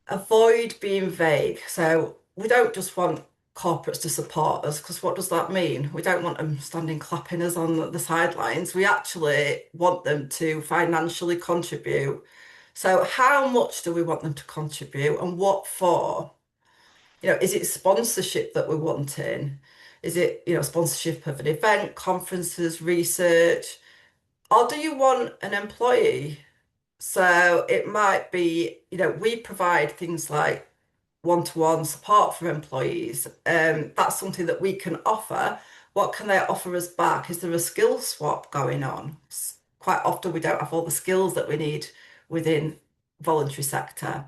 Speaker 3: avoid being vague. So we don't just want corporates to support us, because what does that mean? We don't want them standing clapping us on the sidelines. We actually want them to financially contribute. So how much do we want them to contribute and what for? Is it sponsorship that we're wanting? Is it, sponsorship of an event, conferences, research? Or do you want an employee? So it might be, we provide things like one-to-one support for employees. That's something that we can offer. What can they offer us back? Is there a skill swap going on? Quite often we don't have all the skills that we need within voluntary sector.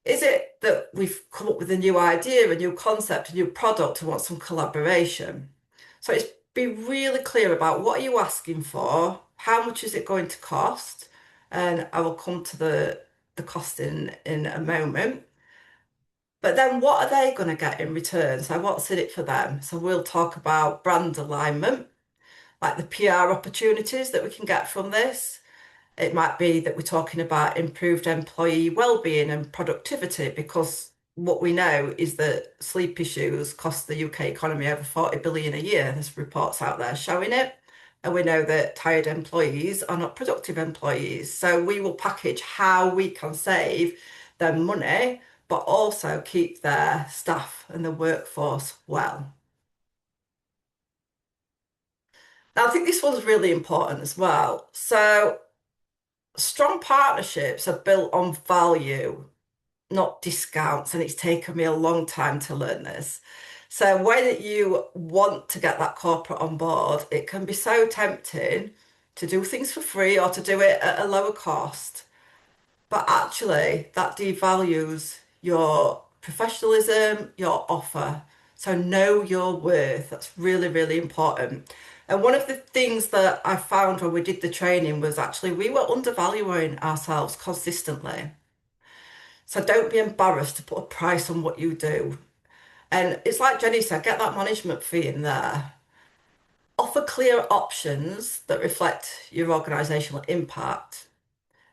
Speaker 3: Is it that we've come up with a new idea, a new concept, a new product and want some collaboration? So it's be really clear about what are you asking for, how much is it going to cost, and I will come to the cost in a moment. But then what are they going to get in return? So what's in it for them? So we'll talk about brand alignment, like the PR opportunities that we can get from this. It might be that we're talking about improved employee well-being and productivity, because what we know is that sleep issues cost the UK economy over 40 billion a year. There's reports out there showing it. And we know that tired employees are not productive employees. So we will package how we can save them money, but also keep their staff and the workforce well. Now, I think this one's really important as well. So strong partnerships are built on value, not discounts, and it's taken me a long time to learn this. So when you want to get that corporate on board, it can be so tempting to do things for free or to do it at a lower cost. But actually, that devalues your professionalism, your offer. So know your worth. That's really, really important. And one of the things that I found when we did the training was actually we were undervaluing ourselves consistently. So don't be embarrassed to put a price on what you do. And it's like Jenny said, get that management fee in there. Offer clear options that reflect your organisational impact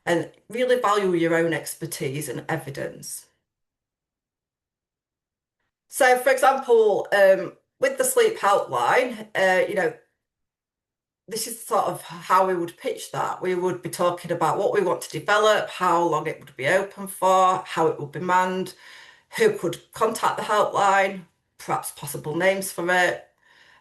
Speaker 3: and really value your own expertise and evidence. So, for example, with the sleep helpline, this is sort of how we would pitch that. We would be talking about what we want to develop, how long it would be open for, how it would be manned, who could contact the helpline, perhaps possible names for it,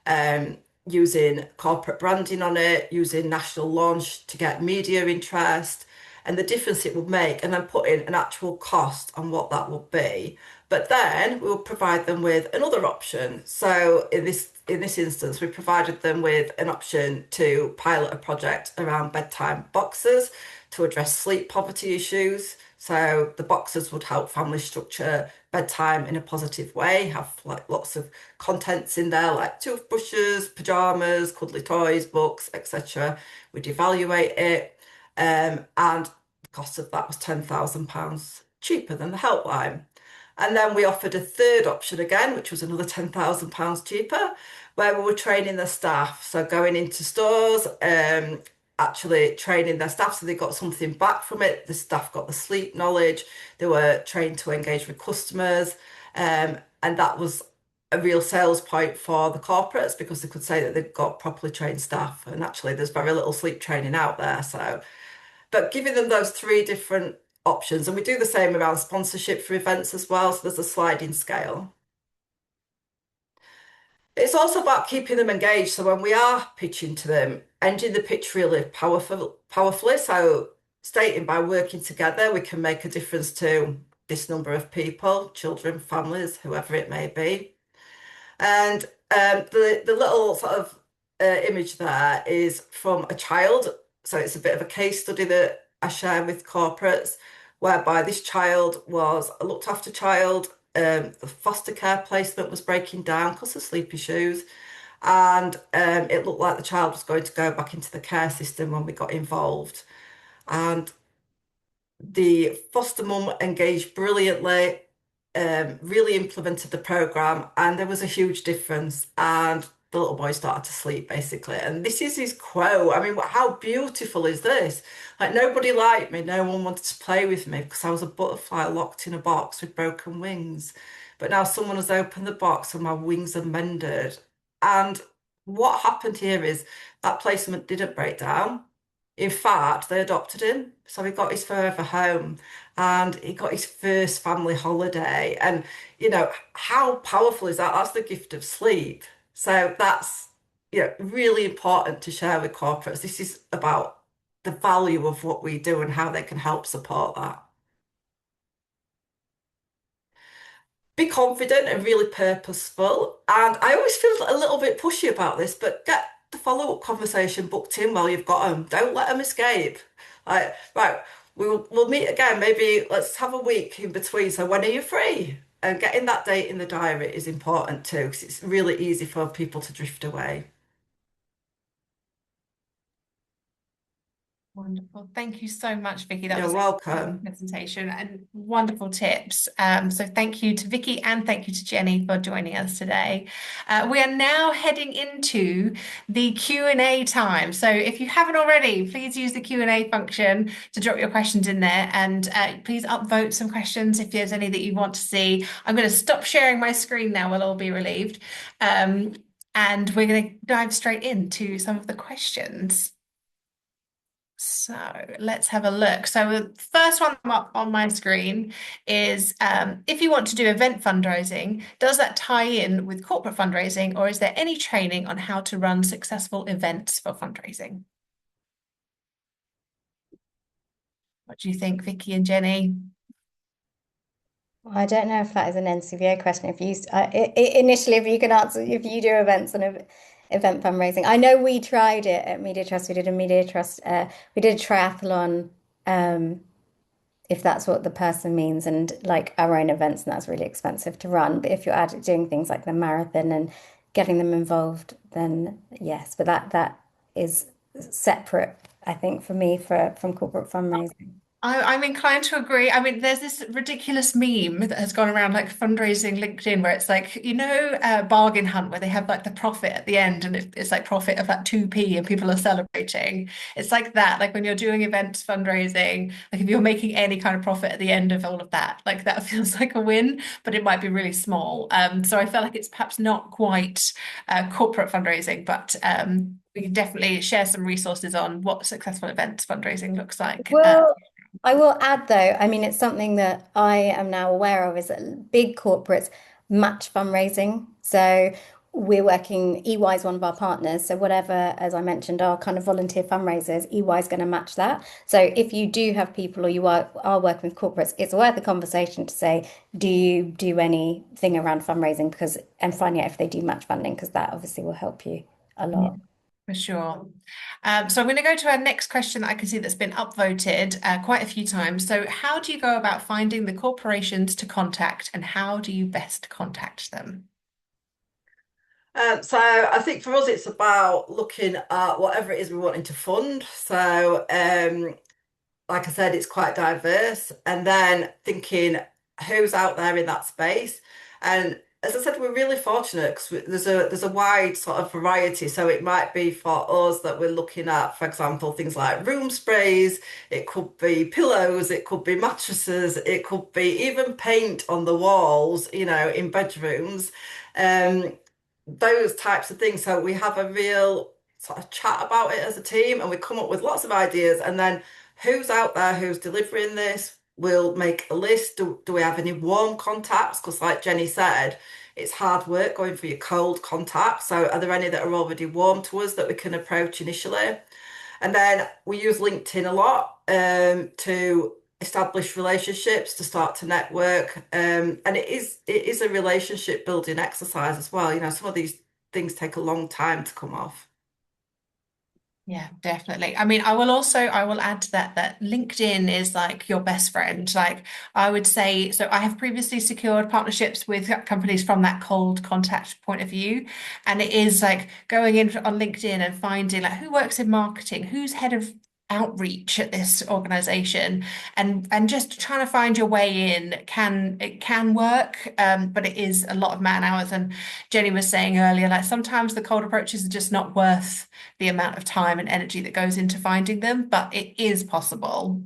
Speaker 3: um, using corporate branding on it, using national launch to get media interest, and the difference it would make, and then putting an actual cost on what that would be. But then we'll provide them with another option. So in this instance, we provided them with an option to pilot a project around bedtime boxes to address sleep poverty issues. So the boxes would help families structure bedtime in a positive way, have like lots of contents in there like toothbrushes, pajamas, cuddly toys, books, etc. We'd evaluate it, and the cost of that was £10,000 cheaper than the helpline. And then we offered a third option again, which was another £10,000 cheaper, where we were training the staff. So going into stores, actually training their staff so they got something back from it. The staff got the sleep knowledge. They were trained to engage with customers. And that was a real sales point for the corporates, because they could say that they've got properly trained staff. And actually, there's very little sleep training out there. So but giving them those three different options, and we do the same around sponsorship for events as well. So there's a sliding scale. It's also about keeping them engaged. So when we are pitching to them, ending the pitch really powerfully. So stating by working together, we can make a difference to this number of people, children, families, whoever it may be. And the little sort of image there is from a child. So it's a bit of a case study that I share with corporates, whereby this child was a looked after child. The foster care placement was breaking down because of sleep issues. And it looked like the child was going to go back into the care system when we got involved. And the foster mum engaged brilliantly, really implemented the program, and there was a huge difference. And the little boy started to sleep basically. And this is his quote. I mean, how beautiful is this? Like, nobody liked me, no one wanted to play with me because I was a butterfly locked in a box with broken wings. But now someone has opened the box and my wings are mended. And what happened here is that placement didn't break down. In fact, they adopted him, so he got his forever home and he got his first family holiday. And how powerful is that? That's the gift of sleep. So that's really important to share with corporates. This is about the value of what we do and how they can help support that. Be confident and really purposeful. And I always feel a little bit pushy about this, but get the follow-up conversation booked in while you've got them. Don't let them escape. Like, right, we'll meet again. Maybe let's have a week in between. So when are you free? And getting that date in the diary is important too, because it's really easy for people to drift away.
Speaker 1: Wonderful. Thank you so much, Vicky. That
Speaker 3: You're
Speaker 1: was an excellent
Speaker 3: welcome.
Speaker 1: presentation and wonderful tips. So thank you to Vicky and thank you to Jenny for joining us today. We are now heading into the Q&A time. So if you haven't already, please use the Q&A function to drop your questions in there and please upvote some questions if there's any that you want to see. I'm going to stop sharing my screen now. We'll all be relieved. And we're going to dive straight into some of the questions. So let's have a look. So the first one up on my screen is if you want to do event fundraising, does that tie in with corporate fundraising, or is there any training on how to run successful events for fundraising? What do you think, Vicky and Jenny?
Speaker 2: I don't know if that is an NCVO question. If you initially, if you can answer, if you do events and event fundraising, I know we tried it at Media Trust. We did a Media Trust. We did a triathlon. If that's what the person means, and like our own events, and that's really expensive to run. But if you're doing things like the marathon and getting them involved, then yes. But that is separate, I think, for me from corporate fundraising.
Speaker 1: I'm inclined to agree. I mean, there's this ridiculous meme that has gone around like fundraising LinkedIn where it's like, Bargain Hunt where they have like the profit at the end and it's like profit of that 2p and people are celebrating. It's like that. Like when you're doing events fundraising, like if you're making any kind of profit at the end of all of that, like that feels like a win, but it might be really small. So I feel like it's perhaps not quite corporate fundraising, but we can definitely share some resources on what successful events fundraising looks like.
Speaker 2: Well, I will add though, I mean, it's something that I am now aware of is that big corporates match fundraising. So we're working, EY is one of our partners. So whatever, as I mentioned, our kind of volunteer fundraisers, EY is going to match that. So if you do have people or you are working with corporates, it's worth a conversation to say, do you do anything around fundraising? Because and find out if they do match funding, because that obviously will help you a
Speaker 1: Yeah,
Speaker 2: lot.
Speaker 1: for sure. So I'm going to go to our next question that I can see that's been upvoted quite a few times. So how do you go about finding the corporations to contact and how do you best contact them?
Speaker 3: So I think for us, it's about looking at whatever it is we're wanting to fund. So like I said, it's quite diverse. And then thinking who's out there in that space. And as I said, we're really fortunate because there's a wide sort of variety. So it might be for us that we're looking at, for example, things like room sprays. It could be pillows. It could be mattresses. It could be even paint on the walls, in bedrooms. Um, those types of things. So we have a real sort of chat about it as a team and we come up with lots of ideas. And then who's out there who's delivering this? We'll make a list. Do we have any warm contacts? Because, like Jenny said, it's hard work going for your cold contacts. So, are there any that are already warm to us that we can approach initially? And then we use LinkedIn a lot to establish relationships, to start to network. And it is a relationship building exercise as well. Some of these things take a long time to come off.
Speaker 1: Yeah, definitely. I mean, I will add to that LinkedIn is like your best friend. Like I would say, so I have previously secured partnerships with companies from that cold contact point of view. And it is like going in on LinkedIn and finding like who works in marketing, who's head of outreach at this organization and just trying to find your way in can work, but it is a lot of man hours. And Jenny was saying earlier, like sometimes the cold approaches are just not worth the amount of time and energy that goes into finding them, but it is possible,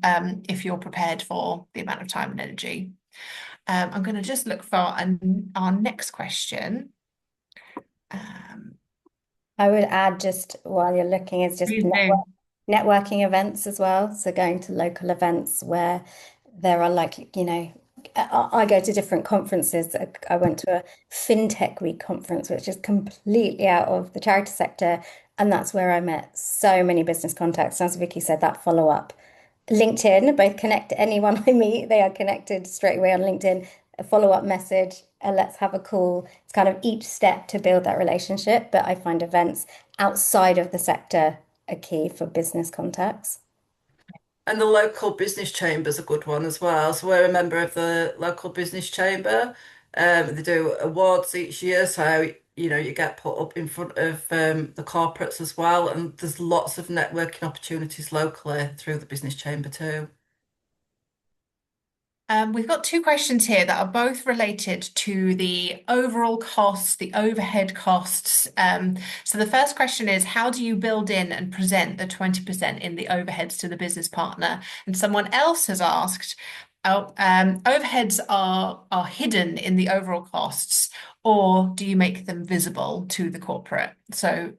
Speaker 1: if you're prepared for the amount of time and energy. I'm going to just look for our next question. um,
Speaker 2: I would add just while you're looking is just
Speaker 1: Please do.
Speaker 2: networking events as well. So going to local events where there are like, I go to different conferences. I went to a FinTech Week conference, which is completely out of the charity sector. And that's where I met so many business contacts. As Vicky said, that follow up. LinkedIn, both connect anyone I meet, they are connected straight away on LinkedIn. A follow-up message, let's have a call. It's kind of each step to build that relationship, but I find events outside of the sector are key for business contacts.
Speaker 3: And the local business chamber's a good one as well. So we're a member of the local business chamber. They do awards each year, so you get put up in front of the corporates as well. And there's lots of networking opportunities locally through the business chamber too.
Speaker 1: We've got two questions here that are both related to the overall costs, the overhead costs. So the first question is, how do you build in and present the 20% in the overheads to the business partner? And someone else has asked, oh, overheads are hidden in the overall costs, or do you make them visible to the corporate? So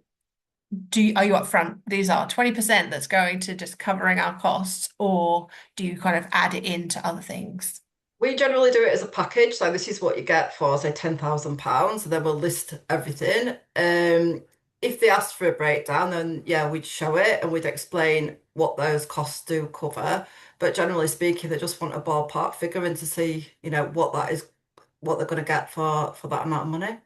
Speaker 1: are you upfront? These are 20% that's going to just covering our costs, or do you kind of add it into other things?
Speaker 3: We generally do it as a package. So this is what you get for, say, £10,000. And then we'll list everything. If they ask for a breakdown, then yeah, we'd show it and we'd explain what those costs do cover. But generally speaking, they just want a ballpark figure and to see, what that is, what they're going to get for that amount of money.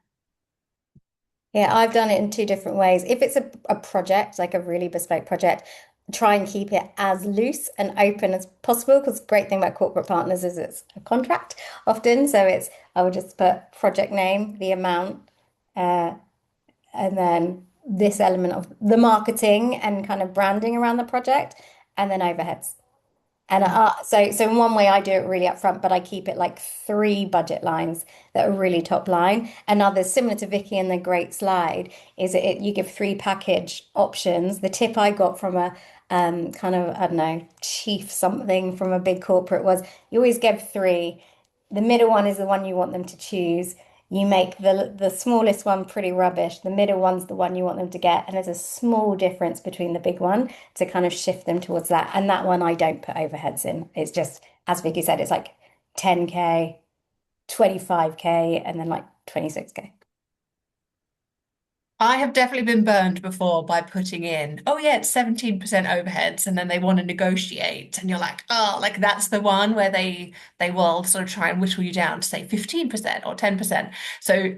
Speaker 2: Yeah, I've done it in two different ways. If it's a project, like a really bespoke project, try and keep it as loose and open as possible because the great thing about corporate partners is it's a contract often. So I would just put project name, the amount, uh, and then this element of the marketing and kind of branding around the project, and then overheads. And so in one way I do it really upfront, but I keep it like three budget lines that are really top line. Another similar to Vicky in the great slide is you give three package options. The tip I got from a kind of, I don't know, chief something from a big corporate was you always give three. The middle one is the one you want them to choose. You make the smallest one pretty rubbish. The middle one's the one you want them to get, and there's a small difference between the big one to kind of shift them towards that. And that one I don't put overheads in. It's just, as Vicky said, it's like 10K, 25K, and then like 26K.
Speaker 1: I have definitely been burned before by putting in, oh yeah, it's 17% overheads, and then they want to negotiate, and you're like, oh, like that's the one where they will sort of try and whittle you down to say 15% or 10%. So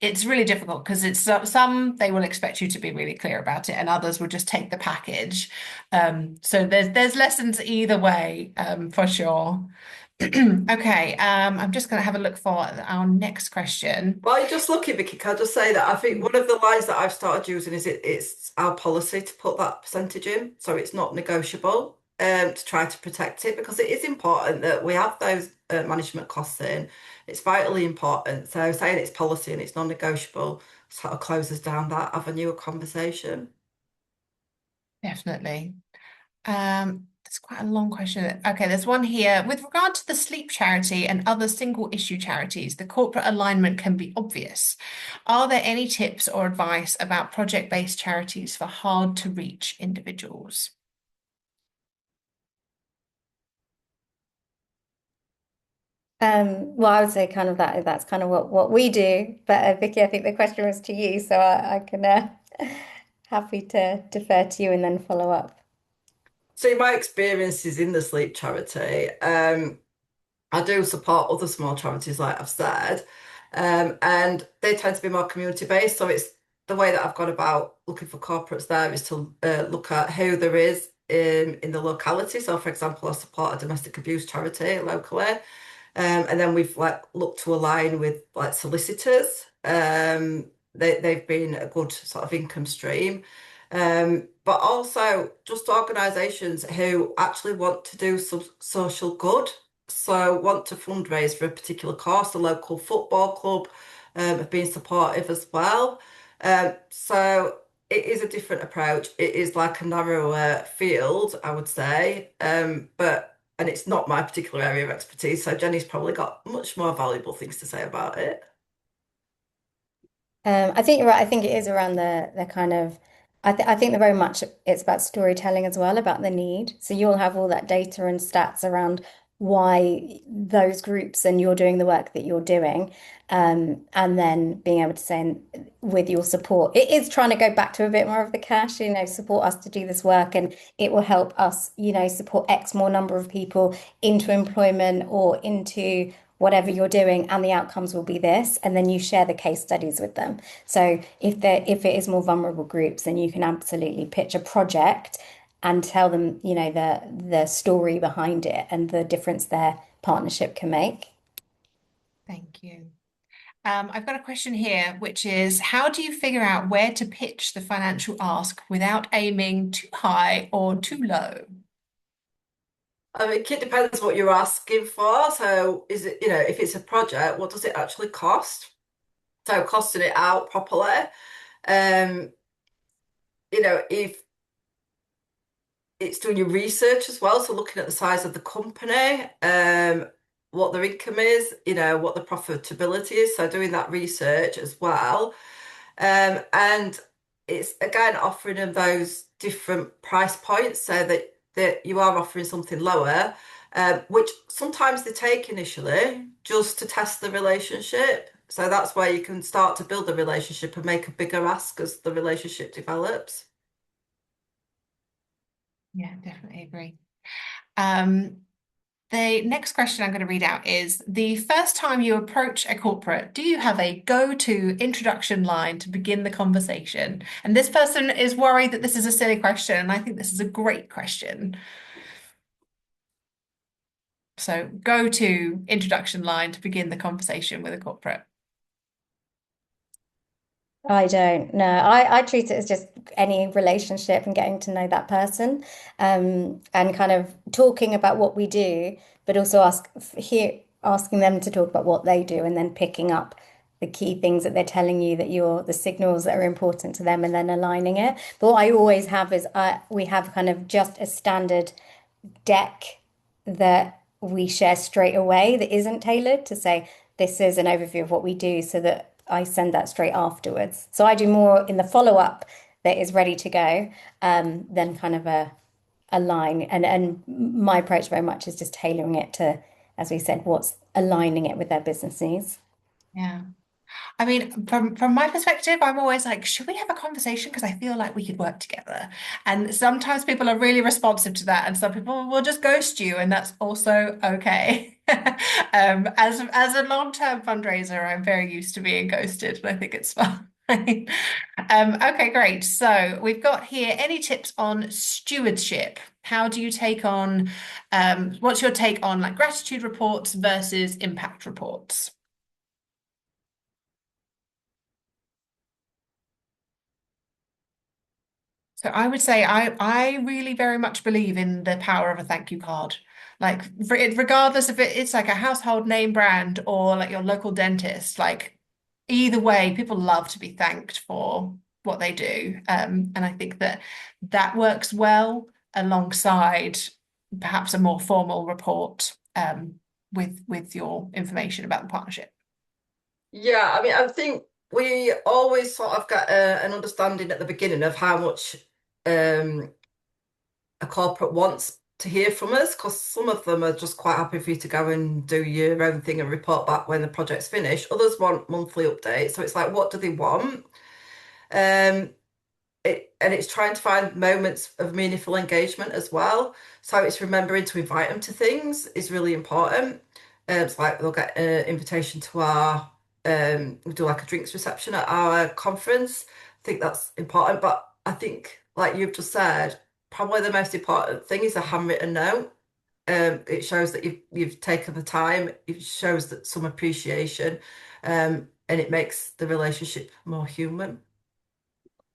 Speaker 1: it's really difficult because it's some they will expect you to be really clear about it, and others will just take the package. So there's lessons either way, for sure. Okay, I'm just going to have a look for our next question.
Speaker 3: While you're just looking, Vicky, can I just say that I think one of the lines that I've started using is it's our policy to put that percentage in, so it's not negotiable, to try to protect it because it is important that we have those management costs in. It's vitally important. So saying it's policy and it's non-negotiable sort of closes down that avenue of conversation.
Speaker 1: Definitely. That's quite a long question. Okay, there's one here. With regard to the sleep charity and other single issue charities, the corporate alignment can be obvious. Are there any tips or advice about project-based charities for hard to reach individuals?
Speaker 2: Well, I would say kind of that's kind of what we do. But Vicky, I think the question was to you, so I can happy to defer to you and then follow up.
Speaker 3: So in my experiences in the sleep charity, I do support other small charities, like I've said, and they tend to be more community based. So it's the way that I've gone about looking for corporates there is to look at who there is in the locality. So, for example, I support a domestic abuse charity locally, and then we've like looked to align with like solicitors. They've been a good sort of income stream. But also just organisations who actually want to do some social good. So want to fundraise for a particular cause. The local football club have been supportive as well. So it is a different approach. It is like a narrower field, I would say. But and it's not my particular area of expertise. So Jenny's probably got much more valuable things to say about it.
Speaker 2: I think you're right. I think it is around the kind of I think that very much it's about storytelling as well, about the need. So you'll have all that data and stats around why those groups and you're doing the work that you're doing. And then being able to say with your support, it is trying to go back to a bit more of the cash, support us to do this work and it will help us, support X more number of people into employment or into whatever you're doing, and the outcomes will be this, and then you share the case studies with them. So if it is more vulnerable groups, then you can absolutely pitch a project and tell them, the story behind it and the difference their partnership can make.
Speaker 1: Thank you. I've got a question here, which is how do you figure out where to pitch the financial ask without aiming too high or too low?
Speaker 3: I mean, it depends what you're asking for. So, is it, if it's a project, what does it actually cost? So, costing it out properly. Um, if it's doing your research as well, so looking at the size of the company, what their income is, what the profitability is. So, doing that research as well. And it's again offering them those different price points so that you are offering something lower, which sometimes they take initially just to test the relationship. So that's where you can start to build a relationship and make a bigger ask as the relationship develops.
Speaker 1: Yeah, definitely agree. Um, the next question I'm going to read out is the first time you approach a corporate, do you have a go-to introduction line to begin the conversation? And this person is worried that this is a silly question, and I think this is a great question. So, go-to introduction line to begin the conversation with a corporate.
Speaker 2: I don't know. I treat it as just any relationship and getting to know that person, and kind of talking about what we do, but also asking them to talk about what they do, and then picking up the key things that they're telling you that you're the signals that are important to them, and then aligning it. But what I always have is we have kind of just a standard deck that we share straight away that isn't tailored to say this is an overview of what we do so that I send that straight afterwards. So I do more in the follow-up that is ready to go, than kind of a line. And my approach very much is just tailoring it to, as we said, what's aligning it with their business needs.
Speaker 1: Yeah. I mean, from my perspective, I'm always like, should we have a conversation? Because I feel like we could work together. And sometimes people are really responsive to that, and some people will just ghost you, and that's also okay. As a long-term fundraiser, I'm very used to being ghosted, and I think it's fine. Okay, great. So we've got here any tips on stewardship? How do you take on, what's your take on like gratitude reports versus impact reports? So I would say I really very much believe in the power of a thank you card. Like regardless if it's like a household name brand or like your local dentist, like either way, people love to be thanked for what they do. And I think that that works well alongside perhaps a more formal report with your information about the partnership.
Speaker 3: Yeah, I mean, I think we always sort of get an understanding at the beginning of how much um, a corporate wants to hear from us, because some of them are just quite happy for you to go and do your own thing and report back when the project's finished. Others want monthly updates. So it's like, what do they want? Um, and it's trying to find moments of meaningful engagement as well. So it's remembering to invite them to things is really important. It's like they'll get an invitation to our we do like a drinks reception at our conference. I think that's important. But I think, like you've just said, probably the most important thing is a handwritten note. It shows that you've taken the time. It shows that some appreciation, and it makes the relationship more human.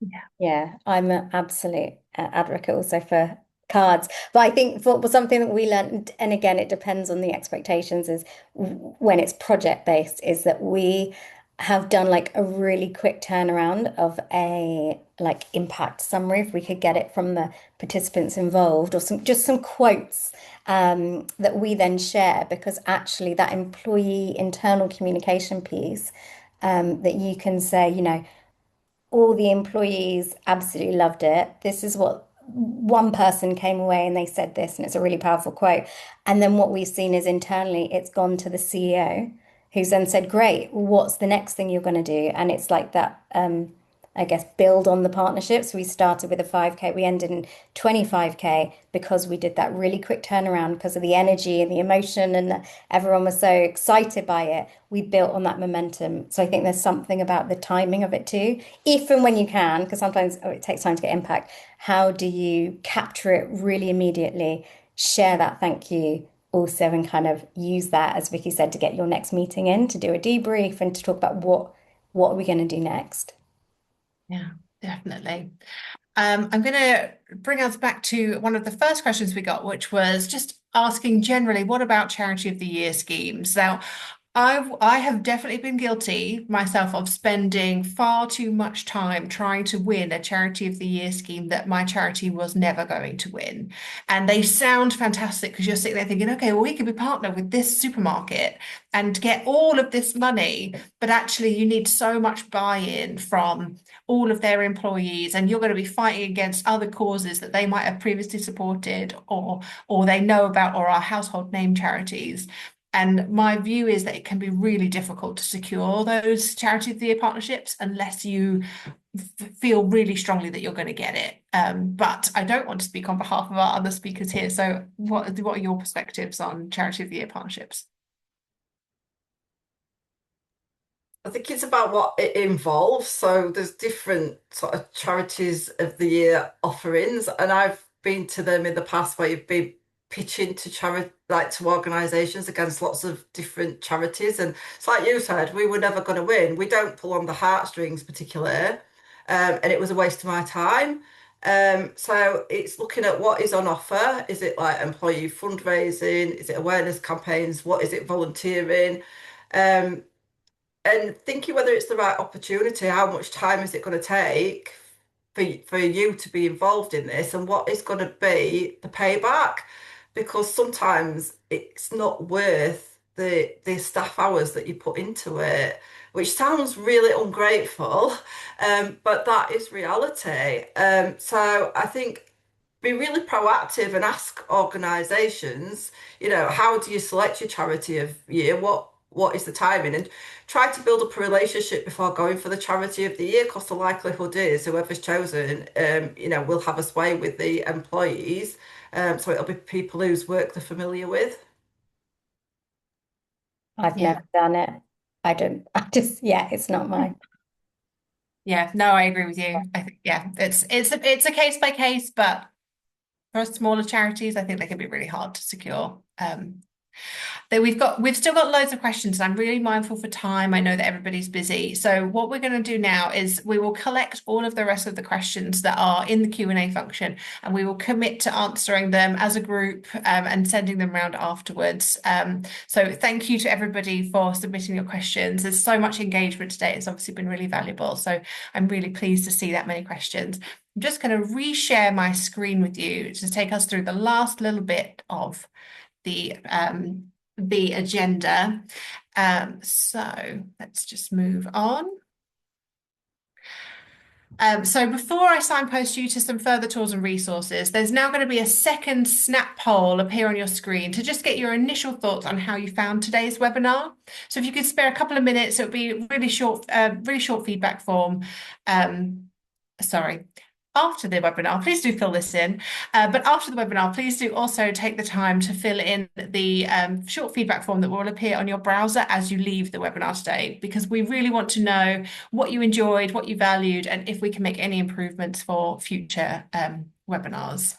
Speaker 1: Yeah.
Speaker 2: Yeah, I'm an absolute advocate also for cards. But I think for something that we learned, and again, it depends on the expectations, is when it's project based, is that we have done like a really quick turnaround of a like impact summary, if we could get it from the participants involved, or some quotes that we then share, because actually that employee internal communication piece that you can say, all the employees absolutely loved it. This is what one person came away and they said this, and it's a really powerful quote. And then what we've seen is internally, it's gone to the CEO, who's then said, "Great, what's the next thing you're going to do?" And it's like that, I guess, build on the partnerships. We started with a 5K, we ended in 25K because we did that really quick turnaround because of the energy and the emotion, and everyone was so excited by it. We built on that momentum. So I think there's something about the timing of it too, if and when you can, because sometimes it takes time to get impact. How do you capture it really immediately, share that thank you also, and kind of use that, as Vicky said, to get your next meeting in, to do a debrief and to talk about what are we going to do next?
Speaker 1: Yeah, definitely. I'm going to bring us back to one of the first questions we got, which was just asking generally, what about Charity of the Year schemes? Now, I have definitely been guilty myself of spending far too much time trying to win a Charity of the Year scheme that my charity was never going to win. And they sound fantastic because you're sitting there thinking, okay, well, we could be partnered with this supermarket and get all of this money, but actually you need so much buy-in from all of their employees, and you're going to be fighting against other causes that they might have previously supported or they know about or are household name charities. And my view is that it can be really difficult to secure those Charity of the Year partnerships unless you feel really strongly that you're going to get it. But I don't want to speak on behalf of our other speakers here. So what are your perspectives on Charity of the Year partnerships?
Speaker 3: I think it's about what it involves. So there's different sort of charities of the year offerings, and I've been to them in the past where you've been pitching to charity, like to organisations against lots of different charities. And it's like you said, we were never going to win. We don't pull on the heartstrings particularly, and it was a waste of my time. So it's looking at what is on offer. Is it like employee fundraising? Is it awareness campaigns? What is it volunteering? Um, and thinking whether it's the right opportunity, how much time is it going to take for you to be involved in this, and what is going to be the payback? Because sometimes it's not worth the staff hours that you put into it, which sounds really ungrateful, but that is reality. So I think be really proactive and ask organisations, how do you select your charity of year? What is the timing? And try to build up a relationship before going for the charity of the year, because the likelihood is whoever's chosen, will have a sway with the employees. So it'll be people whose work they're familiar with.
Speaker 2: I've
Speaker 1: Yeah.
Speaker 2: never done it. I don't, I just, yeah, it's not mine.
Speaker 1: Yeah, no, I agree with you. I think yeah, it's a case by case, but for smaller charities, I think they can be really hard to secure. We've still got loads of questions, and I'm really mindful for time. I know that everybody's busy. So what we're going to do now is we will collect all of the rest of the questions that are in the Q&A function, and we will commit to answering them as a group and sending them around afterwards. So thank you to everybody for submitting your questions. There's so much engagement today. It's obviously been really valuable. So I'm really pleased to see that many questions. I'm just going to reshare my screen with you to take us through the last little bit of the agenda. So let's just move on. So before I signpost you to some further tools and resources, there's now going to be a second snap poll appear on your screen to just get your initial thoughts on how you found today's webinar. So if you could spare a couple of minutes, it would be a really short feedback form. Sorry. After the webinar, please do fill this in. But after the webinar, please do also take the time to fill in the short feedback form that will appear on your browser as you leave the webinar today, because we really want to know what you enjoyed, what you valued, and if we can make any improvements for future webinars.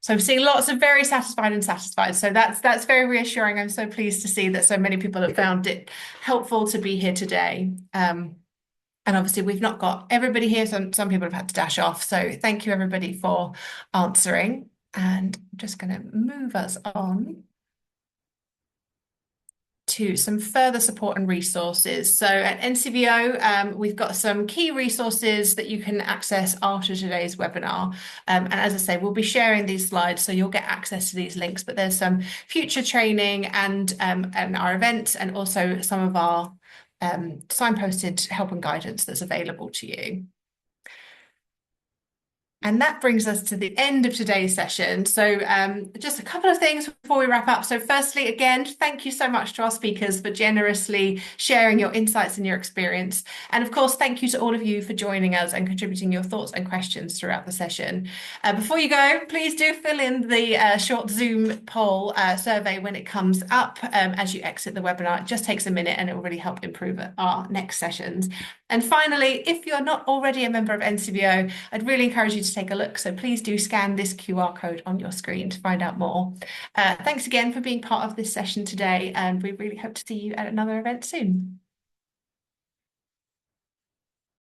Speaker 1: So I'm seeing lots of very satisfied and satisfied. So that's very reassuring. I'm so pleased to see that so many people have found it helpful to be here today. And obviously, we've not got everybody here. Some people have had to dash off. So thank you, everybody, for answering. And I'm just going to move us on to some further support and resources. So at NCVO, we've got some key resources that you can access after today's webinar. And as I say, we'll be sharing these slides, so you'll get access to these links, but there's some future training and our events, and also some of our signposted help and guidance that's available to you. And that brings us to the end of today's session. So just a couple of things before we wrap up. So firstly, again, thank you so much to our speakers for generously sharing your insights and your experience. And of course, thank you to all of you for joining us and contributing your thoughts and questions throughout the session. Before you go, please do fill in the short Zoom poll survey when it comes up as you exit the webinar. It just takes a minute and it will really help improve our next sessions. And finally, if you're not already a member of NCVO, I'd really encourage you to take a look. So please do scan this QR code on your screen to find out more. Thanks again for being part of this session today, and we really hope to see you at another event soon.